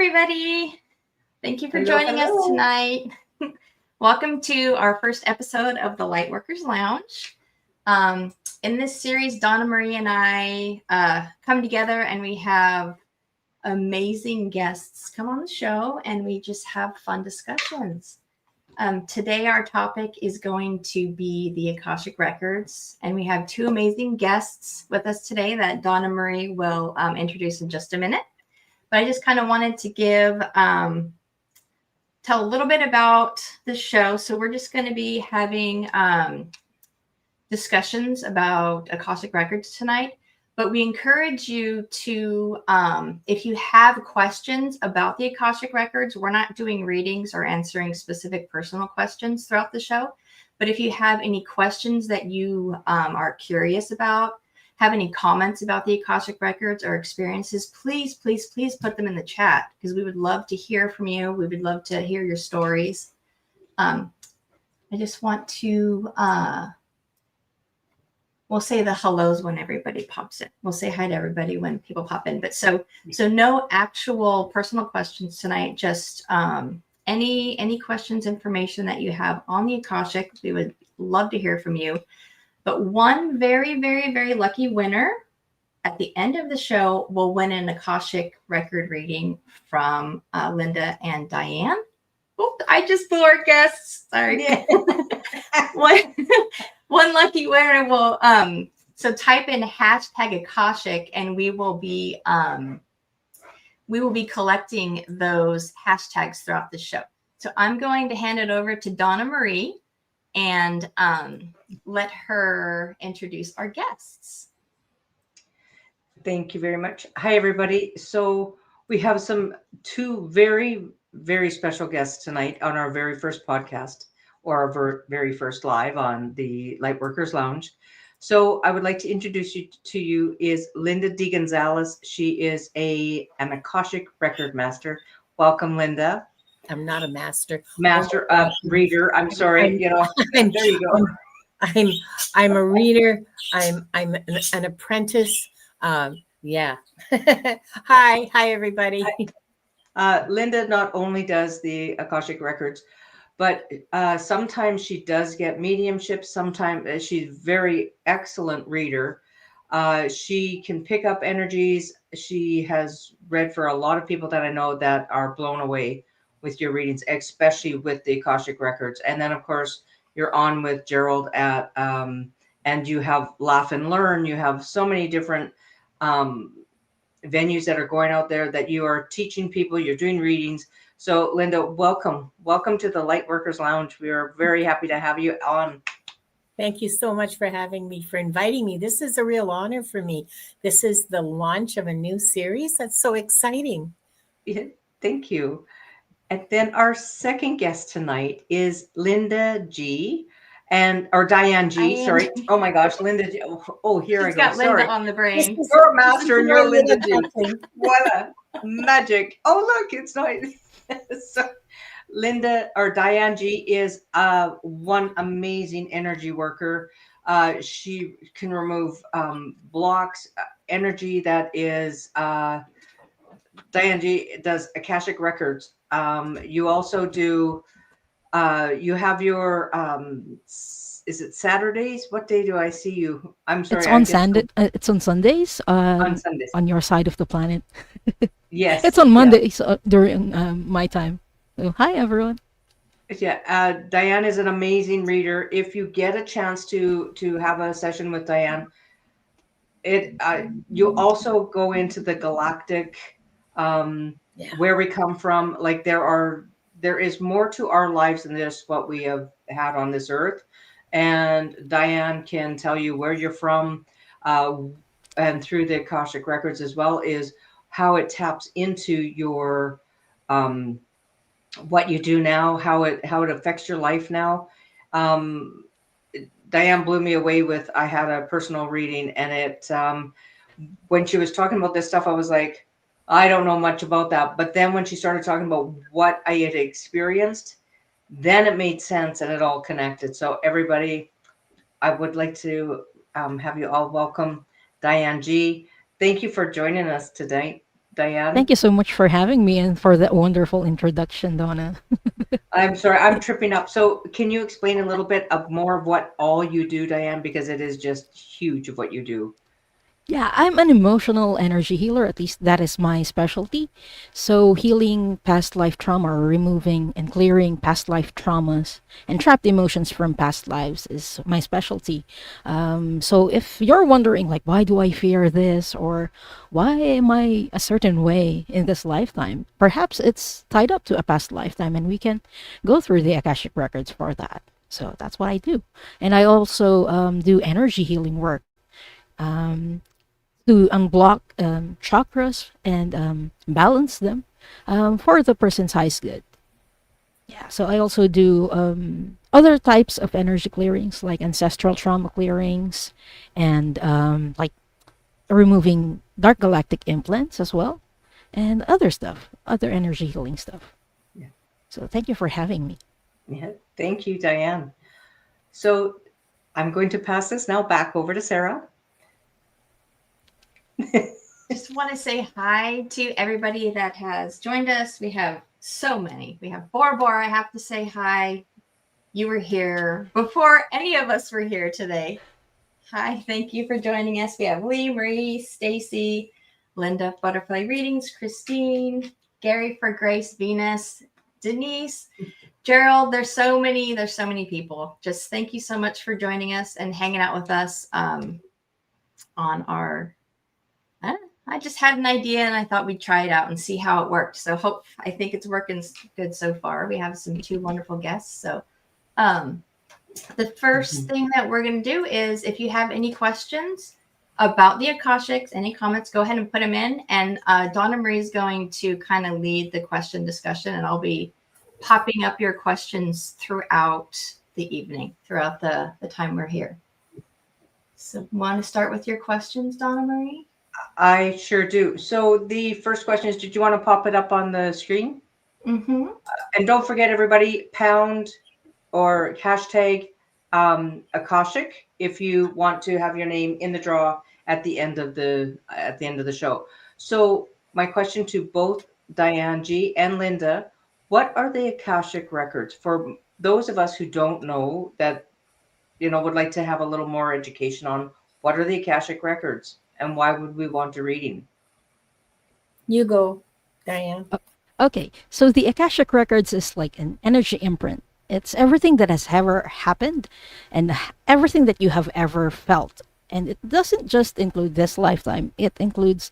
everybody. Thank you for joining us tonight. Welcome to our first episode of the Lightworkers Lounge. In this series, Donna Marie and I come together and we have amazing guests come on the show and we just have fun discussions. Today, our topic is going to be the Akashic Records, and we have two amazing guests with us today that Donna Marie will introduce in just a minute. But I just kind of wanted to tell a little bit about the show. So we're just going to be having discussions about Akashic Records tonight. But we encourage you to, if you have questions about the Akashic Records, we're not doing readings or answering specific personal questions throughout the show. But if you have any questions that you are curious about, have any comments about the Akashic Records or experiences, please put them in the chat because we would love to hear from you. We would love to hear your stories. I just want to... we'll say the hellos when everybody pops in. We'll say hi to everybody when people pop in. But so no actual personal questions tonight. Just any questions, information that you have on the Akashic. We would love to hear from you. But one very, very, very lucky winner at the end of the show will win an Akashic record reading from Linda and Diane. Oh, I just blew our guests. Sorry. Yeah. One lucky winner will so type in hashtag Akashic and we will be collecting those hashtags throughout the show. So I'm going to hand it over to Donna Marie and let her introduce our guests. Thank you very much. Hi everybody. So we have two very, very special guests tonight on our very first podcast, or our very first live on the Lightworkers Lounge. So I would like to introduce you to you is Linda D. Gonzalez. She is an Akashic record master. Welcome, Linda. I'm not a master. Reader. I'm sorry. There you go. I'm a reader. I'm an apprentice. Yeah. Hi everybody. Linda not only does the Akashic records, but sometimes she does get mediumship. Sometimes she's very excellent reader. She can pick up energies. She has read for a lot of people that I know that are blown away with your readings, especially with the Akashic records. And then, of course, you're on with Gerald at, and you have Laugh and Learn. You have so many different venues that are going out there that you are teaching people. You're doing readings. So, Linda, welcome to the Lightworkers Lounge. We are very happy to have you on. Thank you so much for having me, for inviting me. This is a real honor for me. This is the launch of a new series. That's so exciting. Yeah, thank you. And then our second guest tonight is Linda G. or Diane G. Diane. Sorry. Oh my gosh, Linda G. Oh, here She's I go. got Linda on the brain. You're a master and you're Linda G. What a magic. Oh, look, it's not. So Linda or Diane G is one amazing energy worker. She can remove blocks, energy that is Diane G does Akashic records. You also do you have your is it Saturdays? What day do I see you? I'm sorry. It's on Sunday. It's on Sundays. On Sundays. On your side of the planet. Yes. It's on Mondays during my time. So, hi everyone. Yeah, Diane is an amazing reader. If you get a chance to have a session with Diane, you also go into the galactic where we come from. Like there is more to our lives than just what we have had on this earth. And Diane can tell you where you're from, and through the Akashic records as well, is how it taps into your what you do now, how it affects your life now. Diane blew me away with, I had a personal reading, and it when she was talking about this stuff, I was like, I don't know much about that. But then when she started talking about what I had experienced, then it made sense and it all connected. So everybody, I would like to have you all welcome Diane G. Thank you for joining us today, Diane. Thank you so much for having me and for that wonderful introduction, Donna. I'm sorry, I'm tripping up. So can you explain a little bit of more of what all you do, Diane? Because it is just huge of what you do. Yeah, I'm an emotional energy healer. At least that is my specialty. So, healing past life trauma or removing and clearing past life traumas and trapped emotions from past lives is my specialty. So, if you're wondering, like, why do I fear this or why am I a certain way in this lifetime, perhaps it's tied up to a past lifetime and we can go through the Akashic records for that. So, that's what I do. And I also do energy healing work. Um, to unblock chakras and balance them for the person's highest good. Yeah, so I also do other types of energy clearings like ancestral trauma clearings and like removing dark galactic implants as well and other stuff, other energy healing stuff. Yeah. So thank you for having me. Yeah, thank you, Diane. So I'm going to pass this now back over to Sara. Just want to say hi to everybody that has joined us. We have so many. We have Bor. I have to say hi. You were here before any of us were here today. Hi, thank you for joining us. We have Lee, Marie, Stacy, Linda, Butterfly Readings, Christine, Gary for Grace, Venus, Denise, Gerald. There's so many people. Just thank you so much for joining us and hanging out with us on our I just had an idea and I thought we'd try it out and see how it worked. So I think it's working good so far. We have two wonderful guests. So the first thing that we're going to do is if you have any questions about the Akashics, any comments, go ahead and put them in. And Donna Marie is going to kind of lead the question discussion and I'll be popping up your questions throughout the evening, throughout the time we're here. So want to start with your questions, Donna Marie? I sure do. So the first question is, did you want to pop it up on the screen? Mm-hmm. And don't forget, everybody, pound or hashtag Akashic if you want to have your name in the draw at the end of the show. So my question to both Diane G and Linda, what are the Akashic records for those of us who don't know that, would like to have a little more education on what are the Akashic records and why would we want a reading? You go, Diane. Okay, so the Akashic Records is like an energy imprint. It's everything that has ever happened and everything that you have ever felt. And it doesn't just include this lifetime, it includes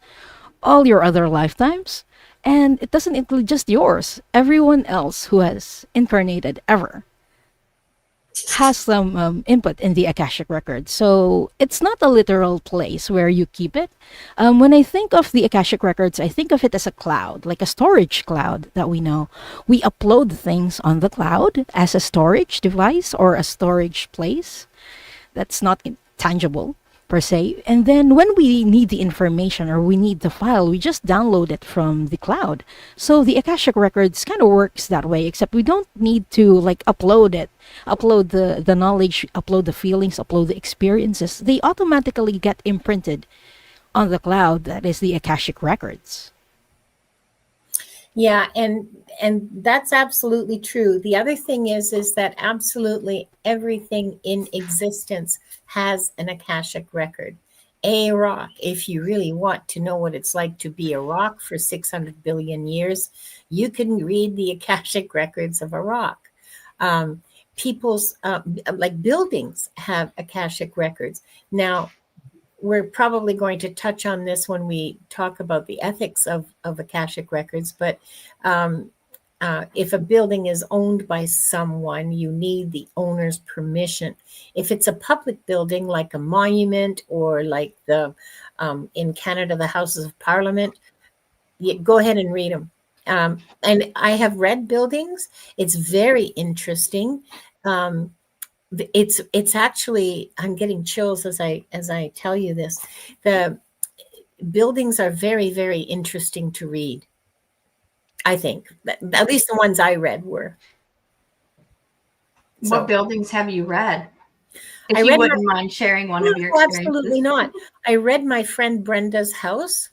all your other lifetimes. And it doesn't include just yours. Everyone else who has incarnated ever has some input in the Akashic record. So it's not a literal place where you keep it. When I think of the Akashic records, I think of it as a cloud, like a storage cloud that we know. We upload things on the cloud as a storage device or a storage place that's not tangible per se. And then when we need the information or we need the file, we just download it from the cloud. So the Akashic records kind of works that way, except we don't need to like upload it, upload the knowledge, upload the feelings, upload the experiences. They automatically get imprinted on the cloud. That is the Akashic records. Yeah, and that's absolutely true. The other thing is that absolutely everything in existence has an Akashic record. A rock, if you really want to know what it's like to be a rock for 600 billion years, you can read the Akashic records of a rock. People's, like buildings have Akashic records. Now, we're probably going to touch on this when we talk about the ethics of Akashic records, but if a building is owned by someone, you need the owner's permission. If it's a public building, like a monument or like the in Canada, the Houses of Parliament, go ahead and read them. And I have read buildings. It's very interesting. It's actually, I'm getting chills as I tell you this. The buildings are very, very interesting to read. I think at least the ones I read were. What buildings have you read? If I you wouldn't mind sharing one of your experiences. Absolutely not. I read my friend Brenda's house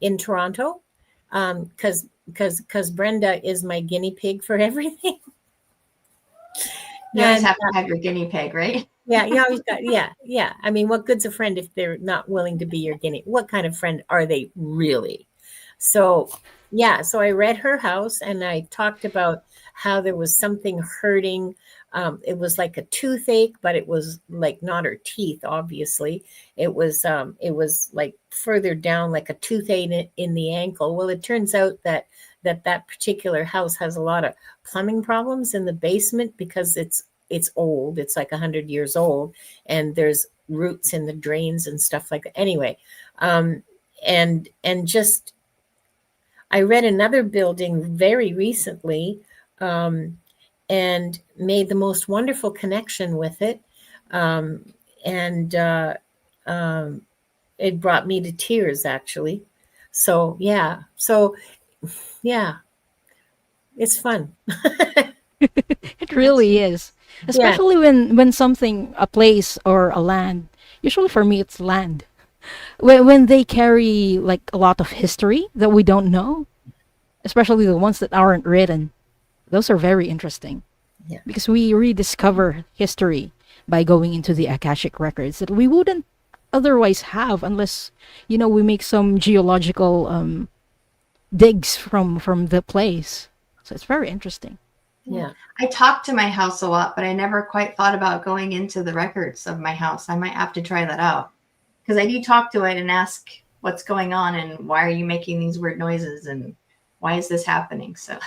in Toronto. because Brenda is my guinea pig for everything. You always have to have your guinea pig, right? Yeah, you always got, yeah. I mean, what good's a friend if they're not willing to be your guinea? What kind of friend are they really? So, yeah, so I read her house and I talked about how there was something hurting. It was like a toothache, but it was like not her teeth, obviously. It was like further down, like a toothache in the ankle. Well, it turns out that particular house has a lot of plumbing problems in the basement because it's old. It's like 100 years old, and there's roots in the drains and stuff like that. Anyway, and just I read another building very recently, and made the most wonderful connection with it, and it brought me to tears actually. So yeah, it's fun. It really is. Especially when something, a place or a land, usually for me it's land. When they carry like a lot of history that we don't know, especially the ones that aren't written, those are very interesting. Yeah. Because we rediscover history by going into the Akashic records that we wouldn't otherwise have unless, we make some geological digs from the place. So it's very interesting. Yeah. I talk to my house a lot, but I never quite thought about going into the records of my house. I might have to try that out because I do talk to it and ask what's going on and why are you making these weird noises and why is this happening? So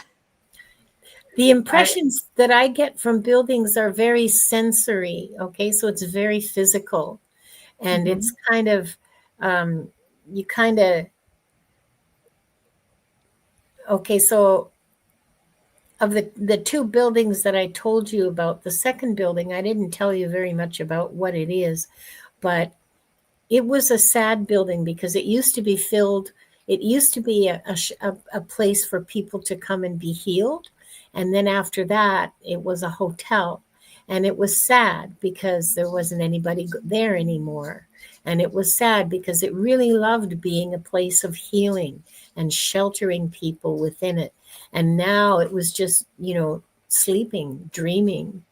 the impressions that I get from buildings are very sensory. Okay. So it's very physical, and it's kind of, okay. So of the two buildings that I told you about, the second building, I didn't tell you very much about what it is, but it was a sad building because it used to be filled. It used to be a place for people to come and be healed. And then after that, it was a hotel. And it was sad because there wasn't anybody there anymore. And it was sad because it really loved being a place of healing and sheltering people within it. And now it was just, sleeping, dreaming.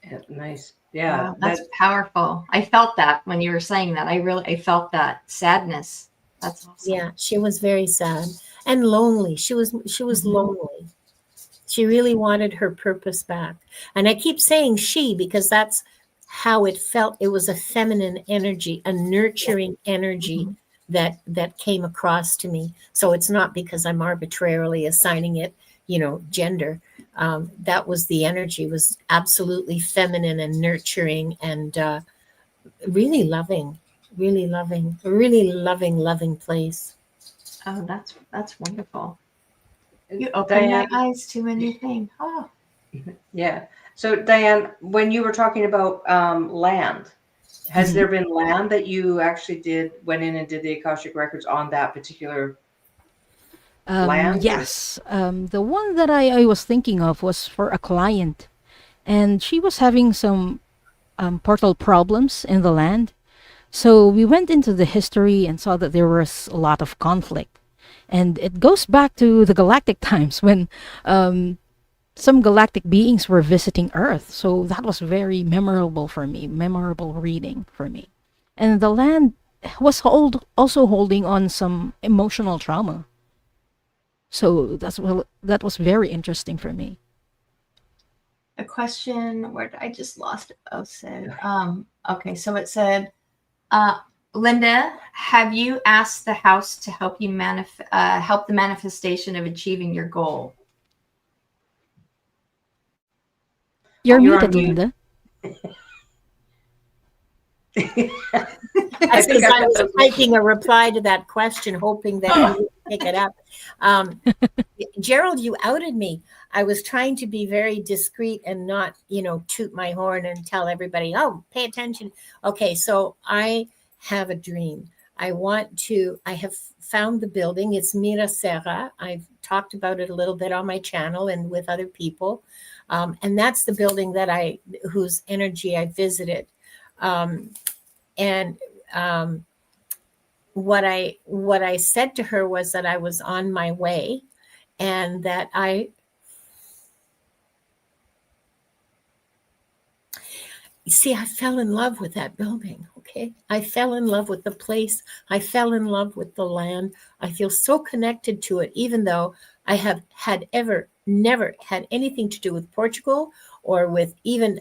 Yeah, nice. Yeah. Wow, that's powerful. I felt that when you were saying that. I felt that sadness. That's awesome. Yeah, she was very sad and lonely. She was lonely. She really wanted her purpose back. And I keep saying she because that's how it felt. It was a feminine energy, a nurturing energy that came across to me. So it's not because I'm arbitrarily assigning it, gender. That was the energy, was absolutely feminine and nurturing and really loving, a really loving place. Oh, that's wonderful. You opened my eyes to a new thing. Oh. Yeah. So Diane, when you were talking about land, has there been land that you actually went in and did the Akashic records on that particular land? Yes. The one that I was thinking of was for a client, and she was having some portal problems in the land. So we went into the history and saw that there was a lot of conflict. And it goes back to the galactic times when some galactic beings were visiting Earth. So that was very memorable for me, memorable reading for me. And the land was also holding on some emotional trauma. So that was very interesting for me. A question, where I just lost it. Oh, said, okay, so it said, Linda, have you asked the house to help you help the manifestation of achieving your goal? You're muted, Linda. That's because I was typing a reply to that question, hoping that you would pick it up. Gerald, you outed me. I was trying to be very discreet and not, toot my horn and tell everybody, oh, pay attention. Okay, so I have a dream. I have found the building. It's Mira Serra. I've talked about it a little bit on my channel and with other people. And that's the building whose energy I visited. what I said to her was that I was on my way, and that I fell in love with that building. Okay. I fell in love with the place. I fell in love with the land. I feel so connected to it, even though I have never had anything to do with Portugal or with even,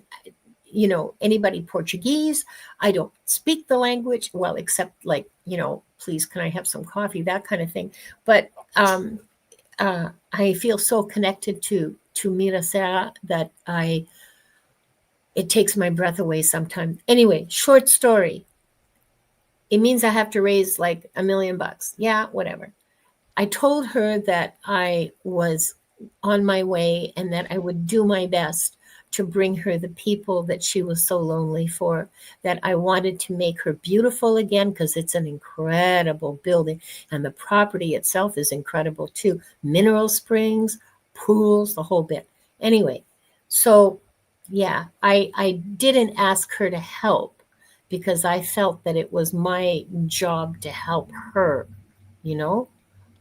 anybody Portuguese. I don't speak the language, well, except like, please, can I have some coffee? That kind of thing. But I feel so connected to Mira Serra that it takes my breath away sometimes. Anyway, short story. It means I have to raise like $1 million. Yeah, whatever. I told her that I was on my way and that I would do my best to bring her the people that she was so lonely for, that I wanted to make her beautiful again, because it's an incredible building and the property itself is incredible too. Mineral springs, pools, the whole bit. Anyway, so yeah, I didn't ask her to help because I felt that it was my job to help her,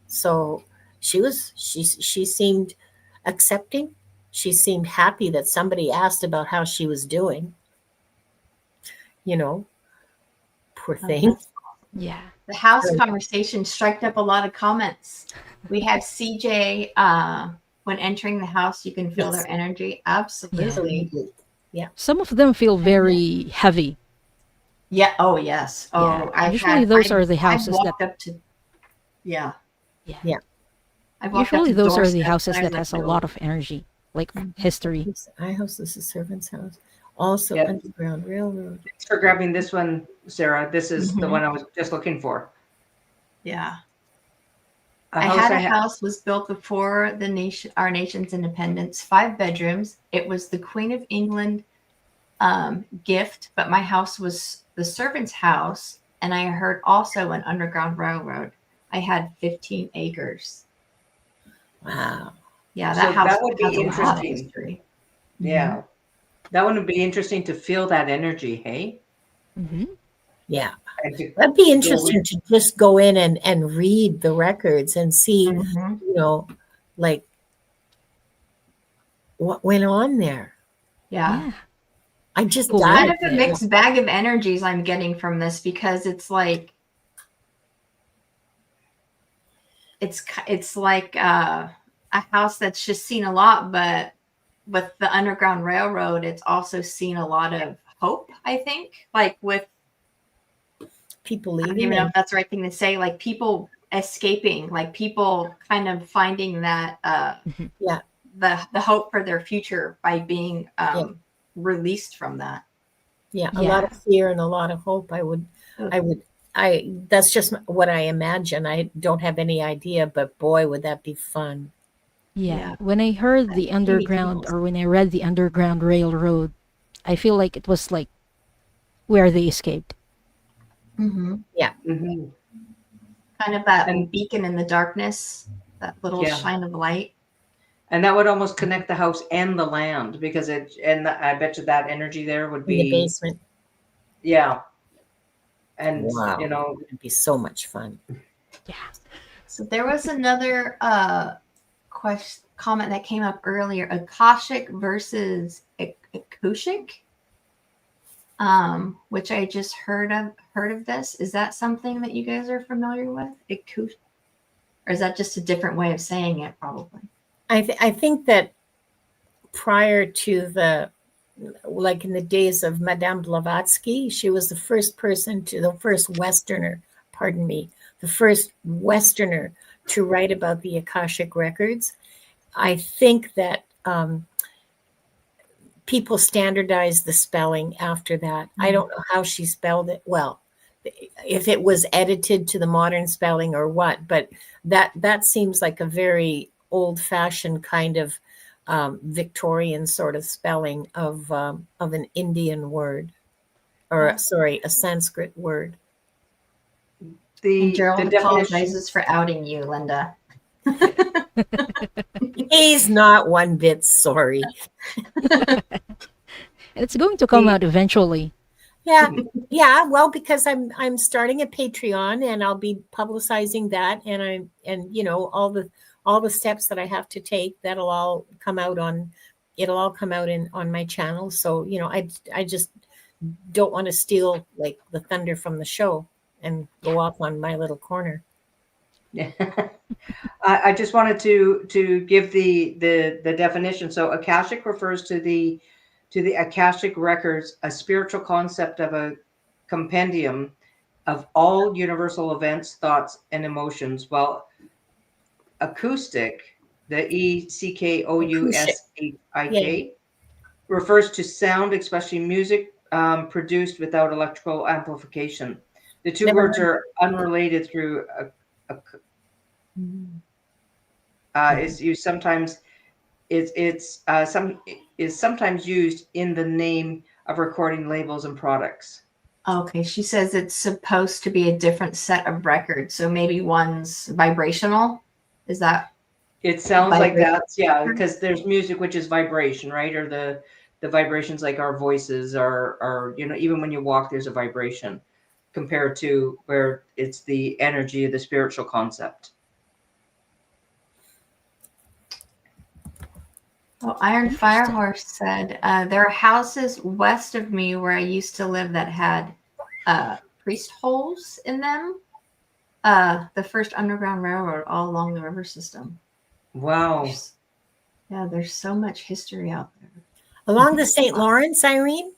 So she seemed accepting. She seemed happy that somebody asked about how she was doing. Poor thing. Yeah. The house conversation struck up a lot of comments. We have CJ, when entering the house, you can feel Yes. their energy. Absolutely. Yeah. Some of them feel very heavy. Yeah. Oh, yes. Oh, Yeah. Usually those are the houses I've walked up to, yeah. Yeah. I've walked Usually up to those are the doorsteps houses and I that has a let go. lot of energy, like history. I house is a servant's house. Also Yep. Underground Railroad. Thanks for grabbing this one, Sarah. This is the Mhm. one I was just looking for. Yeah. A I house had a house was built before our nation's independence, 5 bedrooms. It was the Queen of England gift, but my house was the servant's house, and I heard also an underground railroad. I had 15 acres. Wow. Yeah, So that house that would be has a lot of interesting. history. Yeah. That would be interesting to feel that energy, hey? Hmm. Yeah. And to That'd be go interesting in. to just go in and read the records and see, Mhm. like what went on there. Yeah. Yeah. I just Who died. Kind of a mixed bag of energies I'm getting from this, because it's like a house that's just seen a lot, but with the Underground Railroad, it's also seen a lot of hope, I think, like with, People I don't leaving. even know if that's the right thing to say, like people escaping, like people kind of finding that Yeah. the hope for their future by being Yeah. released from that. Yeah. A Yeah. lot of fear and a lot of hope. That's just what I imagine. I don't have any idea, but boy, would that be fun. Yeah. Yeah. When I heard the That gave me underground, chills. or when I read the Underground Railroad, I feel like it was like where they escaped. Mm-hmm. Mhm. Kind of that And beacon in the darkness, that little yeah. shine of light. And that would almost connect the house and the land, because I bet you that energy there would In the be, basement. yeah. And Wow. It'd be so much fun. Yeah. So there was another comment that came up earlier: Akashic versus Akashic, which I just heard of this. Is that something that you guys are familiar with? Akashic, or is that just a different way of saying it? Probably. I think that prior to like in the days of Madame Blavatsky, she was the first Westerner to write about the Akashic records. I think that people standardized the spelling after that. I don't know how she spelled it. Well, if it was edited to the modern spelling or what, but that seems like a very old-fashioned kind of Victorian sort of spelling of an Indian word, or a Sanskrit word. And Gerald the definition. apologizes for outing you, Linda. He's not one bit sorry. It's going to come out eventually. Yeah. Yeah. Well, because I'm starting a Patreon and I'll be publicizing that, and you know, all the steps that I have to take, it'll all come out on my channel. So, you know, I just don't want to steal like the thunder from the show and go off on my little corner. Yeah. I just wanted to give the definition. So Akashic refers to the Akashic records, a spiritual concept of a compendium of all universal events, thoughts, and emotions, while acoustic, the Acoustic. Yeah. ECKOUSHIK, refers to sound, especially music produced without electrical amplification. The two Never words are unrelated through is used sometimes is sometimes used in the name of recording labels and products. Okay, she says it's supposed to be a different set of records, so maybe one's vibrational. Is that? It sounds like that, yeah, because there's music which is vibration, right? Or the vibrations, like our voices are, you know, even when you walk, there's a vibration, compared to where it's the energy of the spiritual concept. Oh, Iron Firehorse said, there are houses west of me where I used to live that had priest holes in them. The first underground railroad all along the river system. Wow. There's so much history out there. Along the St. Lawrence, Irene?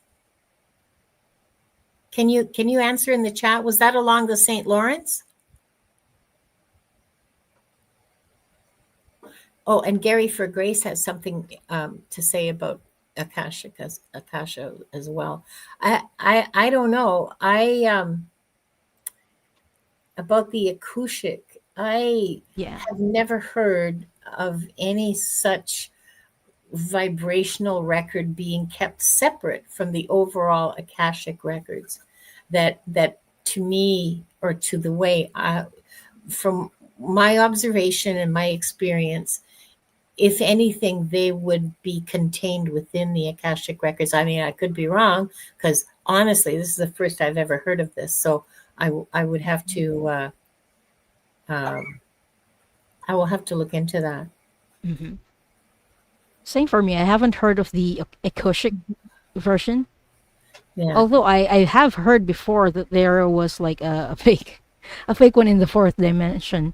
Can you answer in the chat? Was that along the St. Lawrence? Oh, and Gary for Grace has something to say about Akasha as well. I don't know. About the Akashic, I have never heard of any such vibrational record being kept separate from the overall Akashic records. That to me, or to the way from my observation and my experience, if anything, they would be contained within the Akashic records. I mean, I could be wrong, because honestly, this is the first I've ever heard of this. So I would have to, I will have to look into that. Mm-hmm. Same for me. I haven't heard of the Akashic version. Yeah. Although I have heard before that there was like a fake one in the fourth dimension.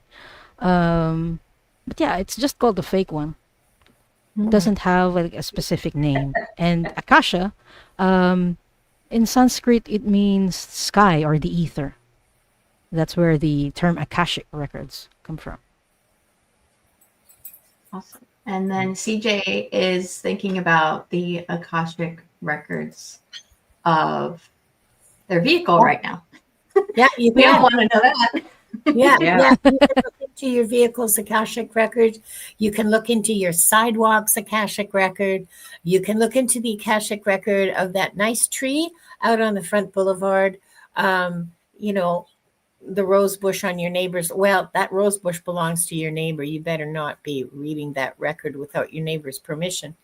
But yeah, it's just called the fake one. It doesn't have like a specific name. And Akasha, in Sanskrit, it means sky or the ether. That's where the term Akashic records come from. Awesome. And then CJ is thinking about the Akashic records of their vehicle right now. Yeah, we all want to know that. Yeah. You can look into your vehicle's Akashic record. You can look into your sidewalk's Akashic record. You can look into the Akashic record of that nice tree out on the front boulevard. You know, the rose bush on your neighbor's. Well, that rose bush belongs to your neighbor. You better not be reading that record without your neighbor's permission.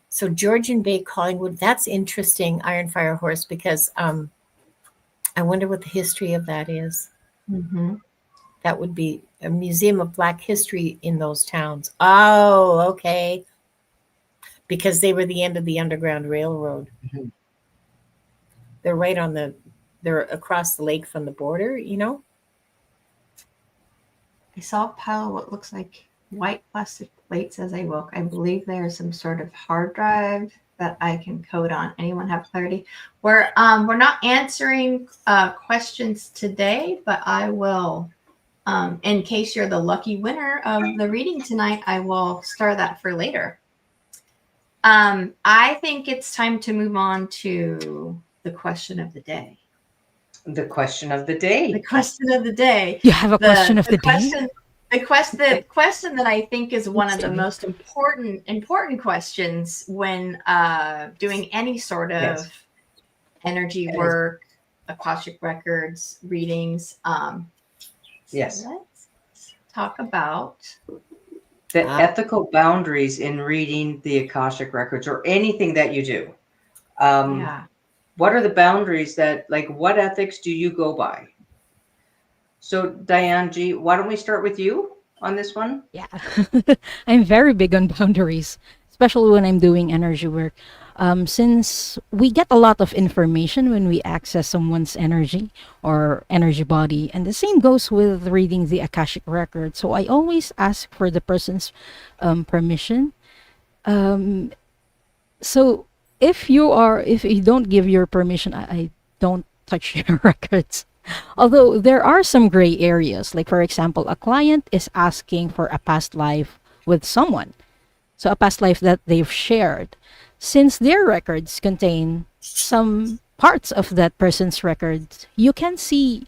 So Georgian Bay Collingwood, that's interesting, Iron Fire Horse, because I wonder what the history of that is. Mm-hmm. That would be a museum of Black history in those towns. Oh, okay. Because they were the end of the Underground Railroad. Mm-hmm. They're across the lake from the border, you know? I saw a pile of what looks like white plastic plates as I woke. I believe there's some sort of hard drive that I can code on. Anyone have clarity? We're not answering questions today, but I will. In case you're the lucky winner of the reading tonight, I will star that for later. I think it's time to move on to the question of the day. The question of the day. The question of the day. You have a question of the day? The question that I think is one of the most important questions when doing any sort of energy work, Akashic records, readings. Yes. So let's talk about the ethical boundaries in reading the Akashic records or anything that you do. what are the boundaries that, like, what ethics do you go by? So Diane G, why don't we start with you on this one? Yeah. I'm very big on boundaries, especially when I'm doing energy work. Since we get a lot of information when we access someone's energy or energy body, and the same goes with reading the Akashic record. So I always ask for the person's permission. Um, so if you don't give your permission, I don't touch your records. Although there are some gray areas, like for example, a client is asking for a past life with someone, so a past life that they've shared. Since their records contain some parts of that person's records, you can see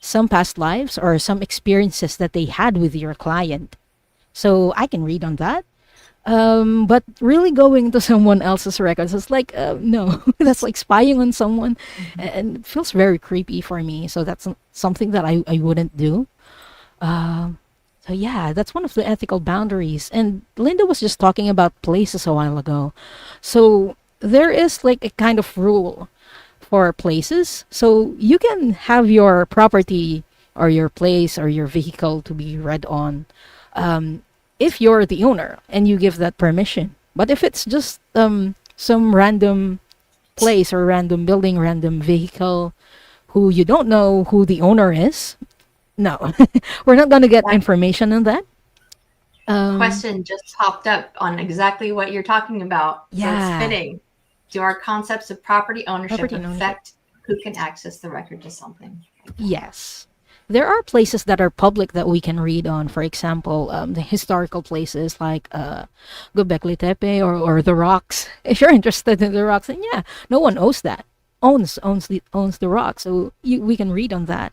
some past lives or some experiences that they had with your client. So I can read on that. But really going to someone else's records, it's like, no, that's like spying on someone, and it feels very creepy for me. So that's something that I wouldn't do. Um, so yeah, that's one of the ethical boundaries. And Linda was just talking about places a while ago. So there is like a kind of rule for places. So you can have your property or your place or your vehicle to be read on, um, if you're the owner and you give that permission. But if it's just some random place or random building, random vehicle who you don't know who the owner is, no, we're not going to get That information on that. Um, question just popped up on exactly what you're talking about. So it's yeah, fitting. Do our concepts of property ownership property and ownership. affect who can access the record to something? Yes. There are places that are public that we can read on. For example, the historical places like Göbekli Tepe or the rocks. If you're interested in the rocks, then yeah, no one owns that. Owns the rock, so we can read on that.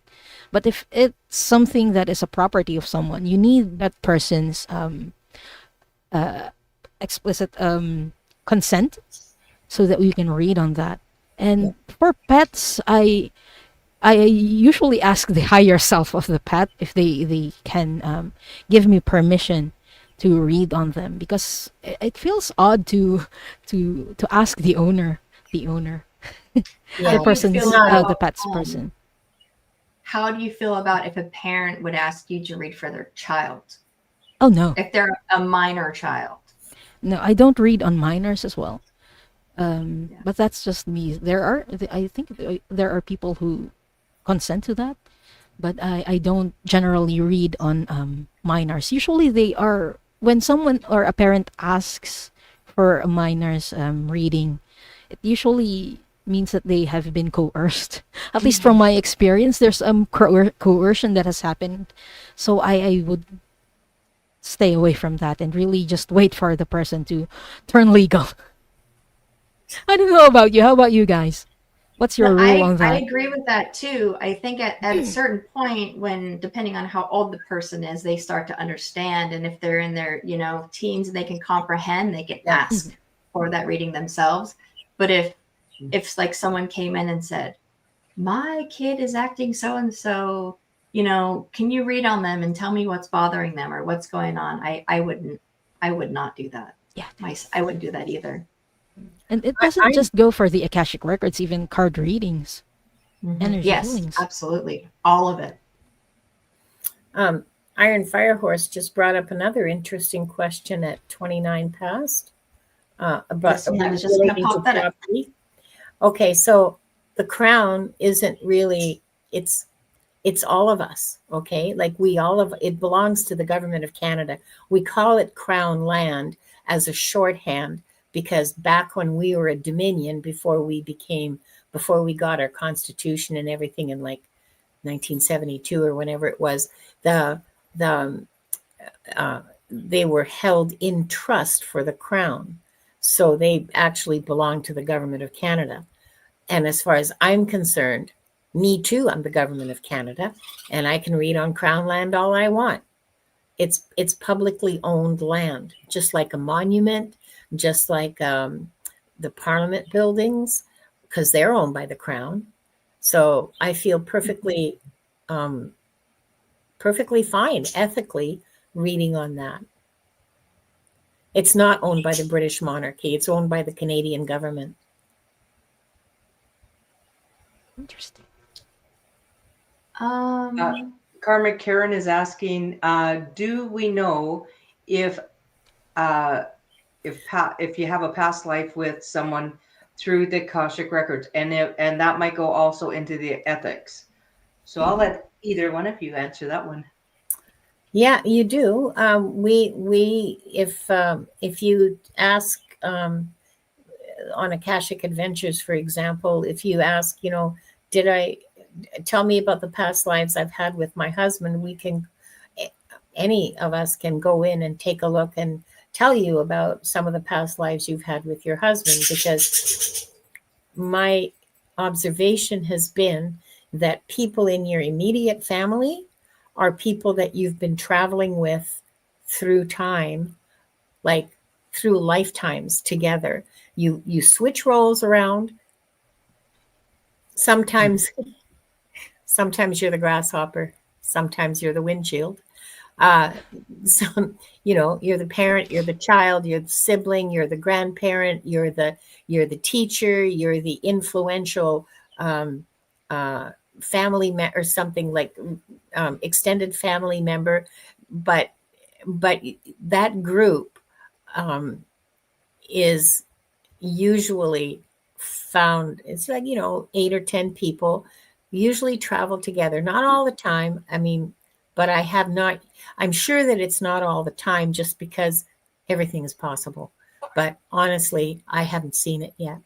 But if it's something that is a property of someone, you need that person's uh, explicit consent so that we can read on that. Yeah. And for pets, I usually ask the higher self of the pet if they can give me permission to read on them, because it feels odd to ask the owner, How the Yeah. do you It's feel person's not about the pet's um, person. how do you feel about if a parent would ask you to read for their child, Oh no, if they're a minor child? no, I don't read on minors as well. Yeah. But that's just me. I think there are people who consent to that, but I don't generally read on minors. Usually they are, when someone or a parent asks for a minor's reading, it usually means that they have been coerced. At least from my experience, there's coercion that has happened. So I would stay away from that and really just wait for the person to turn legal. I don't know about you. How about you guys? What's No, your rule on I that? agree with that too. I think at a certain point, when depending on how old the person is, they start to understand. And if they're in their, teens and they can comprehend, they can Yeah. Mhm. ask for that reading themselves. But if like someone came in and said, my kid is acting so and so, can you read on them and tell me what's bothering them or what's going on? I would not do that. Yeah. I wouldn't do that either. And it doesn't I just go for the Akashic records, even card readings, energy Yes, healings. absolutely. All of it. um, Iron Firehorse just brought up another interesting question at 29 past about This one I was just going to relating to pop that up. property. Okay, so the crown isn't really, it's all of us, okay? Like it belongs to the government of Canada. We call it crown land as a shorthand because back when we were a dominion, before we got our constitution and everything in like 1972 or whenever it was, the they were held in trust for the crown. So they actually belong to the government of Canada. And as far as I'm concerned, me too, I'm the government of Canada, and I can read on crown land all I want. It's publicly owned land, just like a monument, just like the Parliament buildings, because they're owned by the crown. So I feel um, perfectly fine, ethically reading on that. It's not owned by the British monarchy; it's owned by the Canadian government. Interesting. Karmic Karen is asking, do we know if if you have a past life with someone through the Akashic records, and that might go also into the ethics? So I'll let either one of you answer that one. Yeah, you do. If you ask on Akashic Adventures, for example, if you ask, did I tell me about the past lives I've had with my husband, any of us can go in and take a look and tell you about some of the past lives you've had with your husband, because my observation has been that people in your immediate family are people that you've been traveling with through time, like through lifetimes together. You switch roles around. Sometimes you're the grasshopper, sometimes you're the windshield. You're the parent, you're the child, you're the sibling, you're the grandparent, you're the teacher, you're the influential family or something like extended family member, but that group is usually found. It's like 8 or 10 people usually travel together, not all the time. I mean, but I'm sure that it's not all the time, just because everything is possible. But honestly, I haven't seen it yet.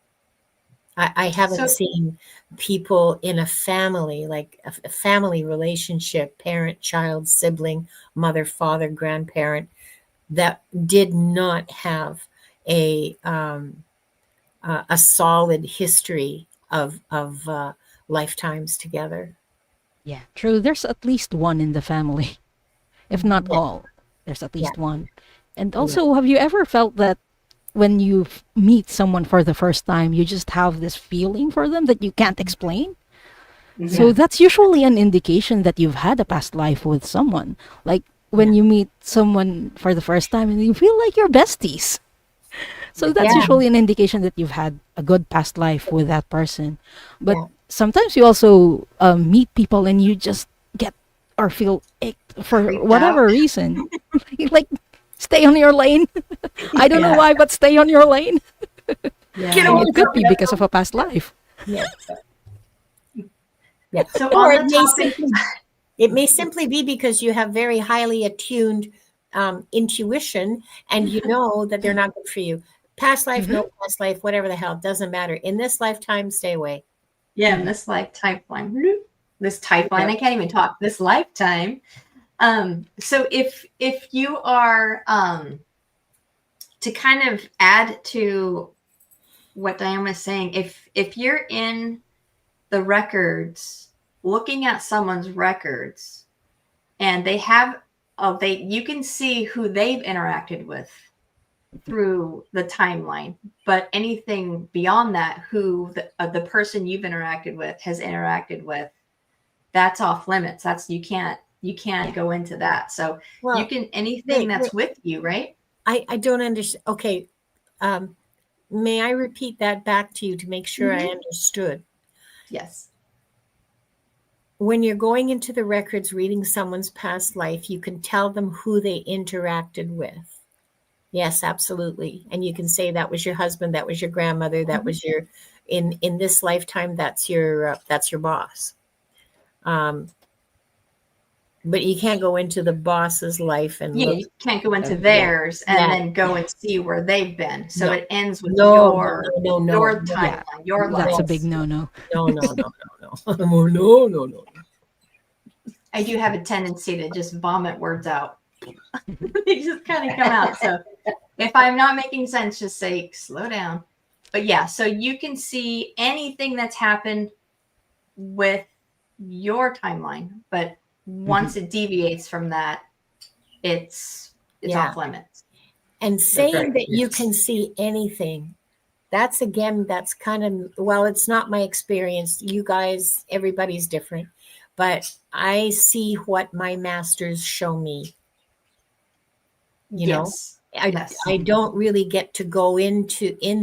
I haven't seen people in a family, like a family relationship, parent, child, sibling, mother, father, grandparent, that did not have a solid history of lifetimes together. Yeah, true. There's at least one in the family, if not all. There's at least one. And also, have you ever felt that when you meet someone for the first time, you just have this feeling for them that you can't explain? So that's usually an indication that you've had a past life with someone. Like when you meet someone for the first time and you feel like you're besties. So that's usually an indication that you've had a good past life with that person. But sometimes you also meet people and you just get or feel icked for Freaked whatever out. reason. Like, stay on your lane. I don't know why, but stay on your lane. Get And it could be because of a past life. Yeah. Yeah. So Or on the topic, it may simply be because you have very highly attuned intuition, and you know that they're not good for you. Past life, no past life, whatever the hell, doesn't matter. In this lifetime, stay away. in this lifetime, I can't even talk. This lifetime. So if you are to kind of add to what Diane was saying, if you're in the records, looking at someone's records, and they have you can see who they've interacted with through the timeline, but anything beyond that, who the person you've interacted with has interacted with, that's off limits. That's you can't go into that. So you can anything that's with you, right? I don't understand. Okay. May I repeat that back to you to make sure I understood? Yes. When you're going into the records, reading someone's past life, you can tell them who they interacted with. Yes, absolutely. And you can say that was your husband, that was your grandmother, that was your in this lifetime, that's your boss. But you can't go into the boss's life and look. You can't go into theirs and then go and see where they've been. So it ends with your timeline, your life. That's a big no-no. No. I do have a tendency to just vomit words out. They just kind of come out. So if I'm not making sense, just say, slow down. But yeah, so you can see anything that's happened with your timeline, but once it deviates from that, it's off limits. And saying that you can see anything, that's kind of, well, it's not my experience. You guys, everybody's different, but I see what my masters show me. You know, I don't really get to go in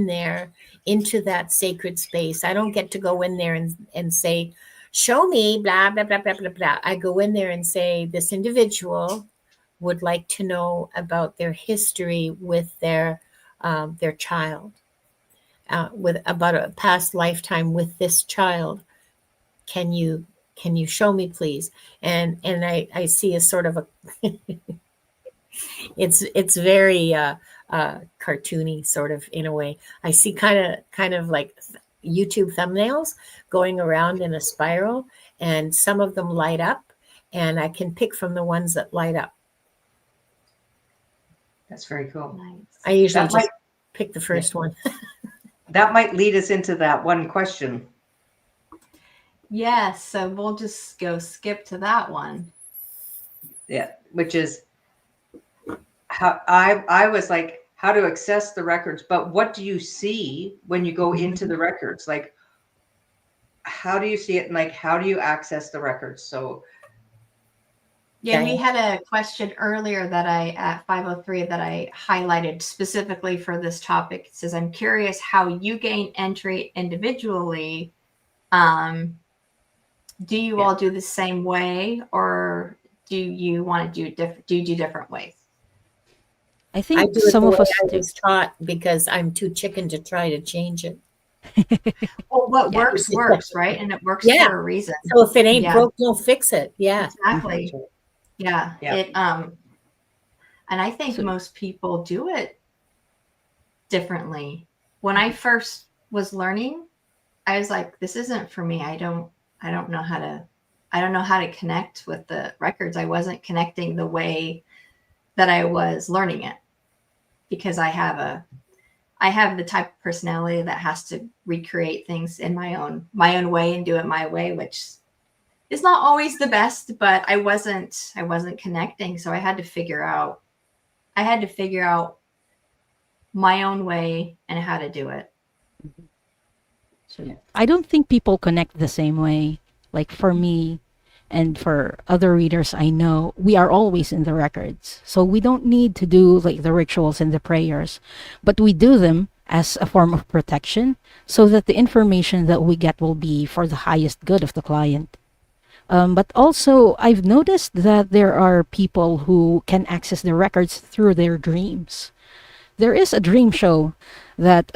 there into that sacred space. I don't get to go in there and say, show me, blah, blah, blah, blah, blah, blah. I go in there and say, this individual would like to know about their history with their child, with about a past lifetime with this child. Can you show me, please? And I see a sort of a it's very cartoony, sort of, in a way. I see kind of like YouTube thumbnails going around in a spiral, and some of them light up, and I can pick from the ones that light up. That's very cool. Nice. I usually just pick the first one. That might lead us into that one question. Yes, so we'll just go skip to that one. Yeah, which is how I was like, how to access the records, but what do you see when you go into the records? Like, how do you see it, and like, how do you access the records? So yeah, we had a question earlier that I at 503 that I highlighted specifically for this topic. It says, I'm curious how you gain entry individually. Do you all do the same way, or do you want to do different ways? I think I do some of us I was taught, because I'm too chicken to try to change it. Well, what works, right? And it works for a reason. So if it ain't broke, don't fix it. Yeah. Exactly. Yeah. It and I think most people do it differently. When I first was learning, I was like, this isn't for me. I don't know how to connect with the records. I wasn't connecting the way that I was learning it, because I have the type of personality that has to recreate things in my own way and do it my way, which is not always the best, but I wasn't connecting. So I had to figure out my own way and how to do it. So I don't think people connect the same way. Like for me and for other readers I know, we are always in the records. So we don't need to do like the rituals and the prayers, but we do them as a form of protection so that the information that we get will be for the highest good of the client. But also, I've noticed that there are people who can access the records through their dreams. There is a dream show that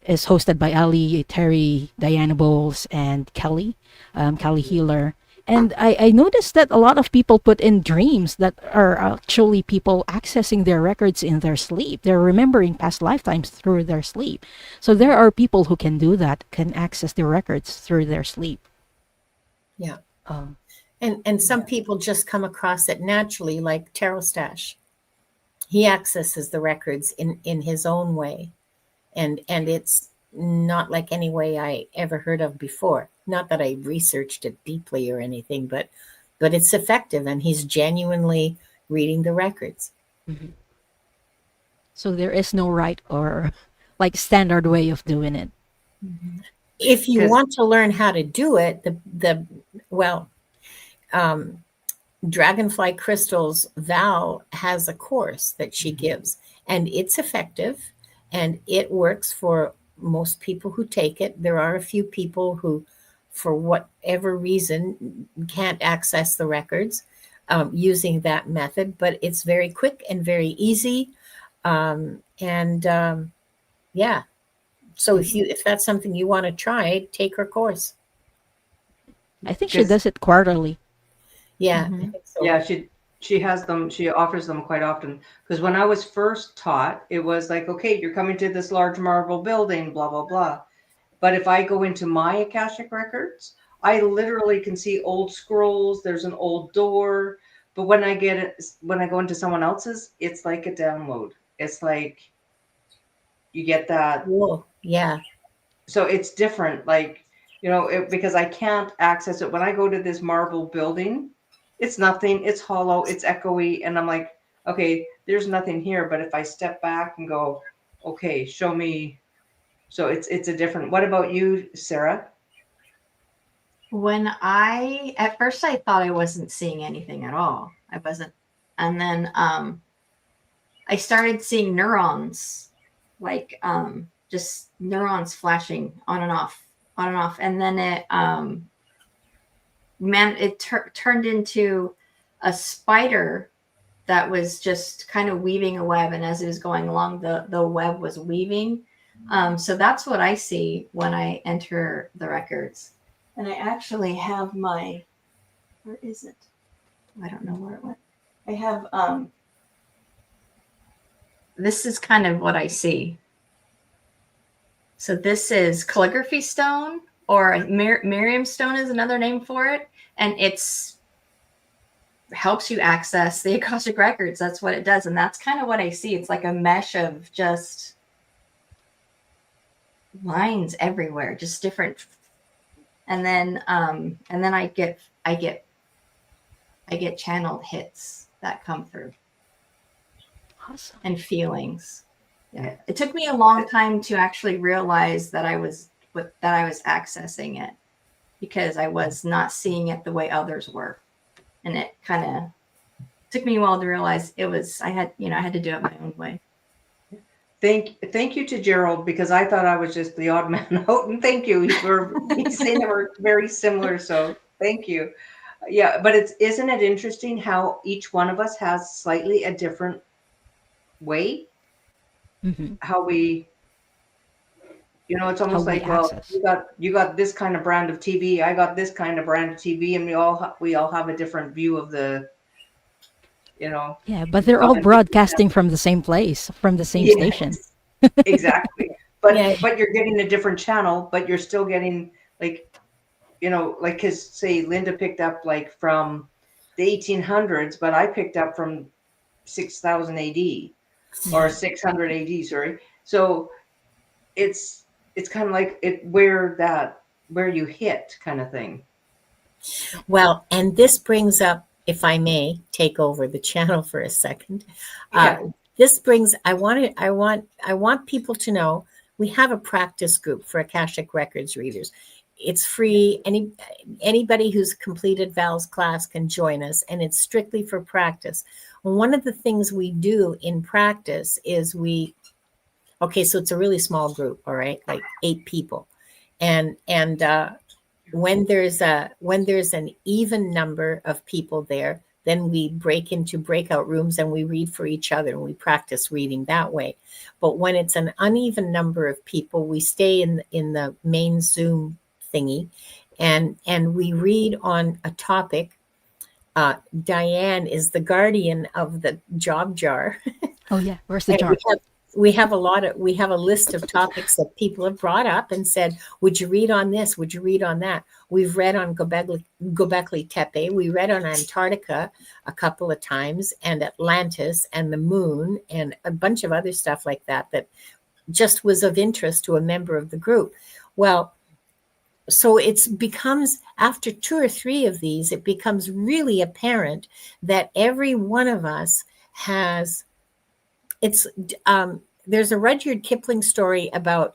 is hosted by Ali, Terry, Diana Bowles, and Kelly Healer. And I noticed that a lot of people put in dreams that are actually people accessing their records in their sleep. They're remembering past lifetimes through their sleep. So there are people who can do that, can access their records through their sleep. Yeah. And some people just come across it naturally, like Tarot Stash. He accesses the records in his own way. And it's not like any way I ever heard of before. Not that I researched it deeply or anything, but it's effective, and he's genuinely reading the records. Mm-hmm. So there is no right or like standard way of doing it. Mm-hmm. If you want to learn how to do it, Dragonfly Crystals, Val has a course that she gives, and it's effective, and it works for most people who take it. There are a few people who, for whatever reason, can't access the records using that method, but it's very quick and very easy. So if that's something you want to try, take her course. I think she does it quarterly. Yeah. Mm-hmm. I think so. Yeah, she has them. She offers them quite often. Because when I was first taught, it was like, okay, you're coming to this large marble building, blah, blah, blah. But if I go into my Akashic records, I literally can see old scrolls. There's an old door. But when I go into someone else's, it's like a download. It's like you get that. Whoa. Yeah. So it's different. Like, because I can't access it. When I go to this marble building, it's nothing. It's hollow. It's echoey. And I'm like, okay, there's nothing here. But if I step back and go, okay, show me. So it's a different. What about you, Sara? At first I thought I wasn't seeing anything at all. I wasn't. And then I started seeing neurons, like just neurons flashing on and off, on and off. And then it turned into a spider that was just kind of weaving a web. And as it was going along, the web was weaving. So that's what I see when I enter the records. And I actually have where is it? I don't know where it went. I have, this is kind of what I see. So this is calligraphy stone, or Miriam stone is another name for it. And it's helps you access the Akashic records. That's what it does. And that's kind of what I see. It's like a mesh of just lines everywhere, just different. And then I get channeled hits that come through. Awesome. And feelings. Yeah. It took me a long time to actually realize that I was accessing it, because I was not seeing it the way others were. And it kind of took me a while to realize I had to do it my own way. Thank you to Gerald, because I thought I was just the odd man out, and thank you. He's saying that we're very similar, so thank you. Yeah, but isn't it interesting how each one of us has slightly a different way? Mm-hmm. How we, it's almost like, well, you got this kind of brand of TV, I got this kind of brand of TV, and we all have a different view of the, Yeah, but they're all broadcasting from the same place, from the same station. Exactly. But you're getting a different channel, but you're still getting because say Linda picked up like from the 1800s, but I picked up from 6000 AD or 600 AD, sorry. So it's kind of like where you hit kind of thing. Well, and this brings up, if I may take over the channel for a second. This brings, I want people to know we have a practice group for Akashic Records readers. It's free. Anybody who's completed Val's class can join us, and it's strictly for practice. One of the things we do in practice is so it's a really small group, all right, like 8 people. And when there's an even number of people there, then we break into breakout rooms and we read for each other, and we practice reading that way. But when it's an uneven number of people, we stay in the main Zoom thingy, and we read on a topic. Diane is the guardian of the job jar. Oh yeah, where's the jar? We have a list of topics that people have brought up and said, would you read on this? Would you read on that? We've read on Göbekli Tepe. We read on Antarctica a couple of times, and Atlantis and the moon and a bunch of other stuff like that just was of interest to a member of the group. Well, so it becomes, after 2 or 3 of these, it becomes really apparent that every one of us has, there's a Rudyard Kipling story about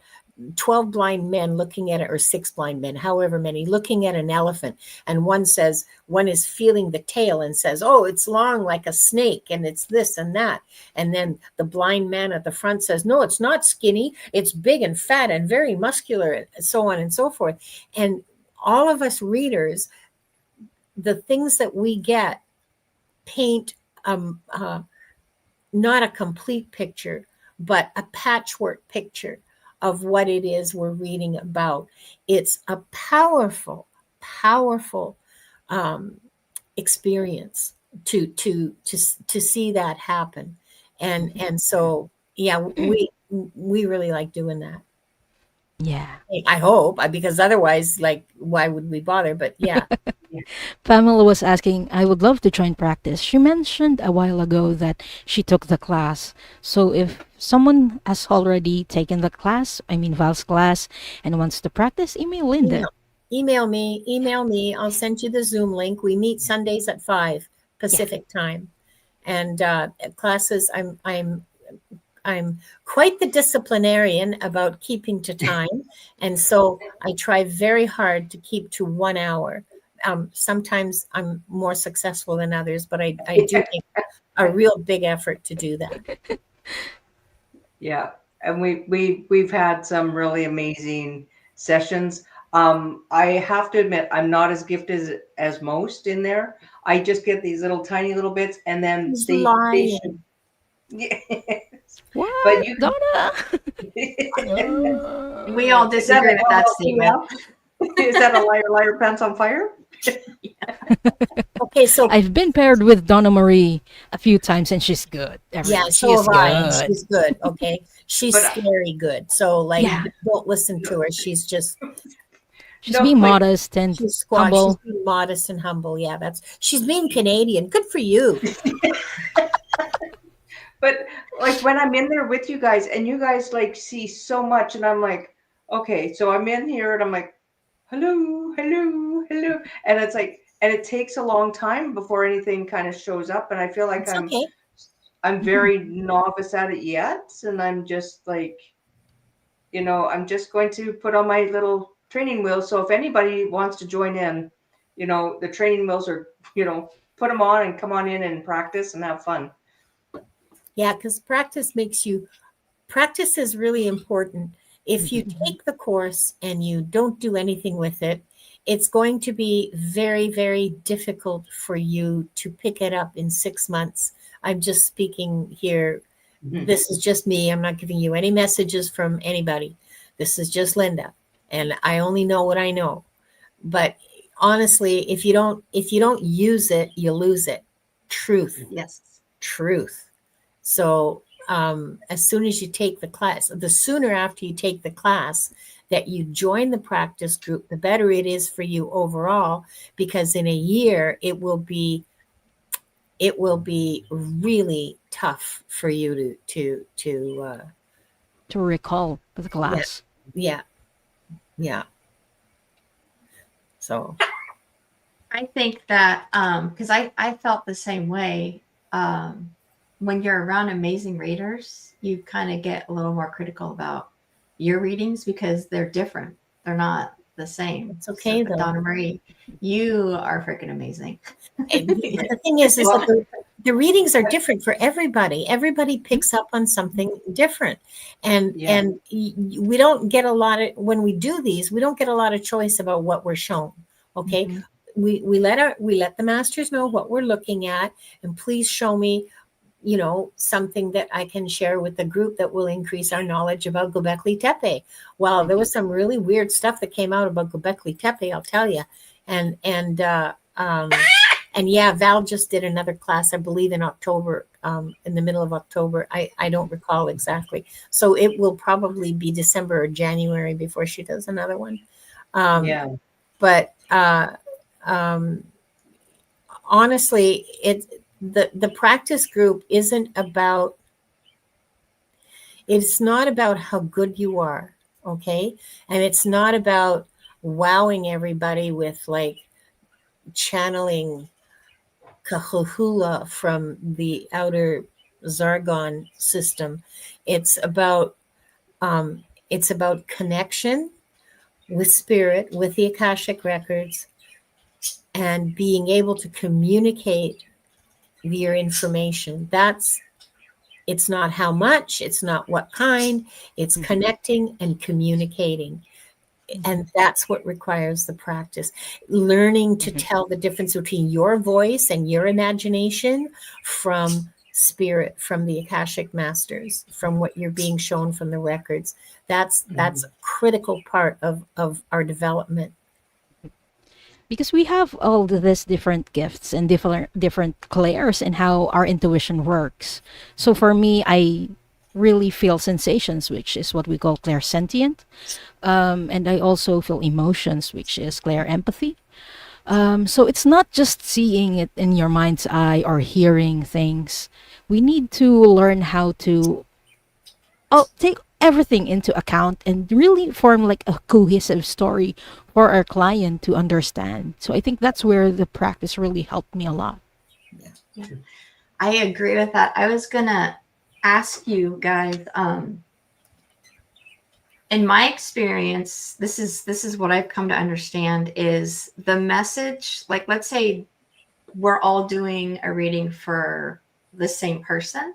12 blind men looking at it, or 6 blind men, however many, looking at an elephant. And one is feeling the tail and says, oh, it's long like a snake, and it's this and that. And then the blind man at the front says, no, it's not skinny. It's big and fat and very muscular, and so on and so forth. And all of us readers, the things that we get paint not a complete picture, but a patchwork picture of what it is we're reading about. It's a powerful, powerful experience to see that happen. And so, yeah, we really like doing that. Yeah. I hope, because otherwise, like, why would we bother? But yeah. Pamela was asking, I would love to join practice. She mentioned a while ago that she took the class. So if someone has already taken the class, Val's class, and wants to practice, email Linda. Email me. I'll send you the Zoom link. We meet Sundays at 5 Pacific time. And classes, I'm quite the disciplinarian about keeping to time. And so I try very hard to keep to 1 hour. Sometimes I'm more successful than others, but I do make a real big effort to do that. Yeah. and we've had some really amazing sessions. I have to admit, I'm not as gifted as most in there. I just get these little tiny little bits, and then He's they should. lying. Yes. But What, you Donna? We all is that disagree with that statement. Is that a liar, liar, pants on fire? Okay, so I've been paired with Donna Marie a few times, and she's good. yeah, Everyone, she so is have I, and good. she's good. Okay, she's But scary good. So like, Yeah, don't listen to her. She's just she's no, being like modest and she's squat. She's humble. being modest and humble. Yeah, she's being Canadian. Good for you. but like when I'm in there with you guys and you guys like see so much and I'm like, okay, so I'm in here and I'm like, hello, hello, hello. And it's like, and it takes a long time before anything kind of shows up. And I feel like It's okay. I'm very novice at it yet. And I'm just like, I'm just going to put on my little training wheels. So if anybody wants to join in, the training wheels are, put them on and come on in and practice and have fun. Yeah, because practice is really important. If you take the course and you don't do anything with it, it's going to be very, very difficult for you to pick it up in 6 months. I'm just speaking here. This is just me. I'm not giving you any messages from anybody. This is just Linda, and I only know what I know. But honestly, if you don't use it, you lose it. Truth. Yes. Truth. So as soon as you take the class, the sooner after you take the class that you join the practice group, the better it is for you overall, because in a year it will be really tough for you to recall the class. yeah. So I think that because I felt the same way. When you're around amazing readers, you kind of get a little more critical about your readings because they're different. They're not the same. it's okay But though. Donna Marie, you are freaking amazing. The thing is that the readings are different for everybody. Everybody picks up on something different, and we don't get a lot of, when we do these, we don't get a lot of choice about what we're shown. Okay, we let the masters know what we're looking at, and please show me something that I can share with the group that will increase our knowledge about Göbekli Tepe. Well, there was some really weird stuff that came out about Göbekli Tepe, I'll tell you. And yeah, Val just did another class, I believe in October, in the middle of October. I don't recall exactly. So it will probably be December or January before she does another one. But honestly, the practice group it's not about how good you are, okay? And it's not about wowing everybody with like channeling Kahula from the outer Zargon system. It's about connection with spirit, with the Akashic records, and being able to communicate your information. It's not how much, it's not what kind, it's connecting and communicating. And that's what requires the practice. Learning to tell the difference between your voice and your imagination from spirit, from the Akashic masters, from what you're being shown from the records. That's a critical part of our development. Because we have all these different gifts and different clairs in how our intuition works. So for me, I really feel sensations, which is what we call clairsentient. And I also feel emotions, which is clairempathy. So it's not just seeing it in your mind's eye or hearing things. We need to learn how to take everything into account and really form like a cohesive story for our client to understand. So I think that's where the practice really helped me a lot. Yeah. I agree with that. I was gonna ask you guys, in my experience, this is what I've come to understand is the message, like let's say we're all doing a reading for the same person.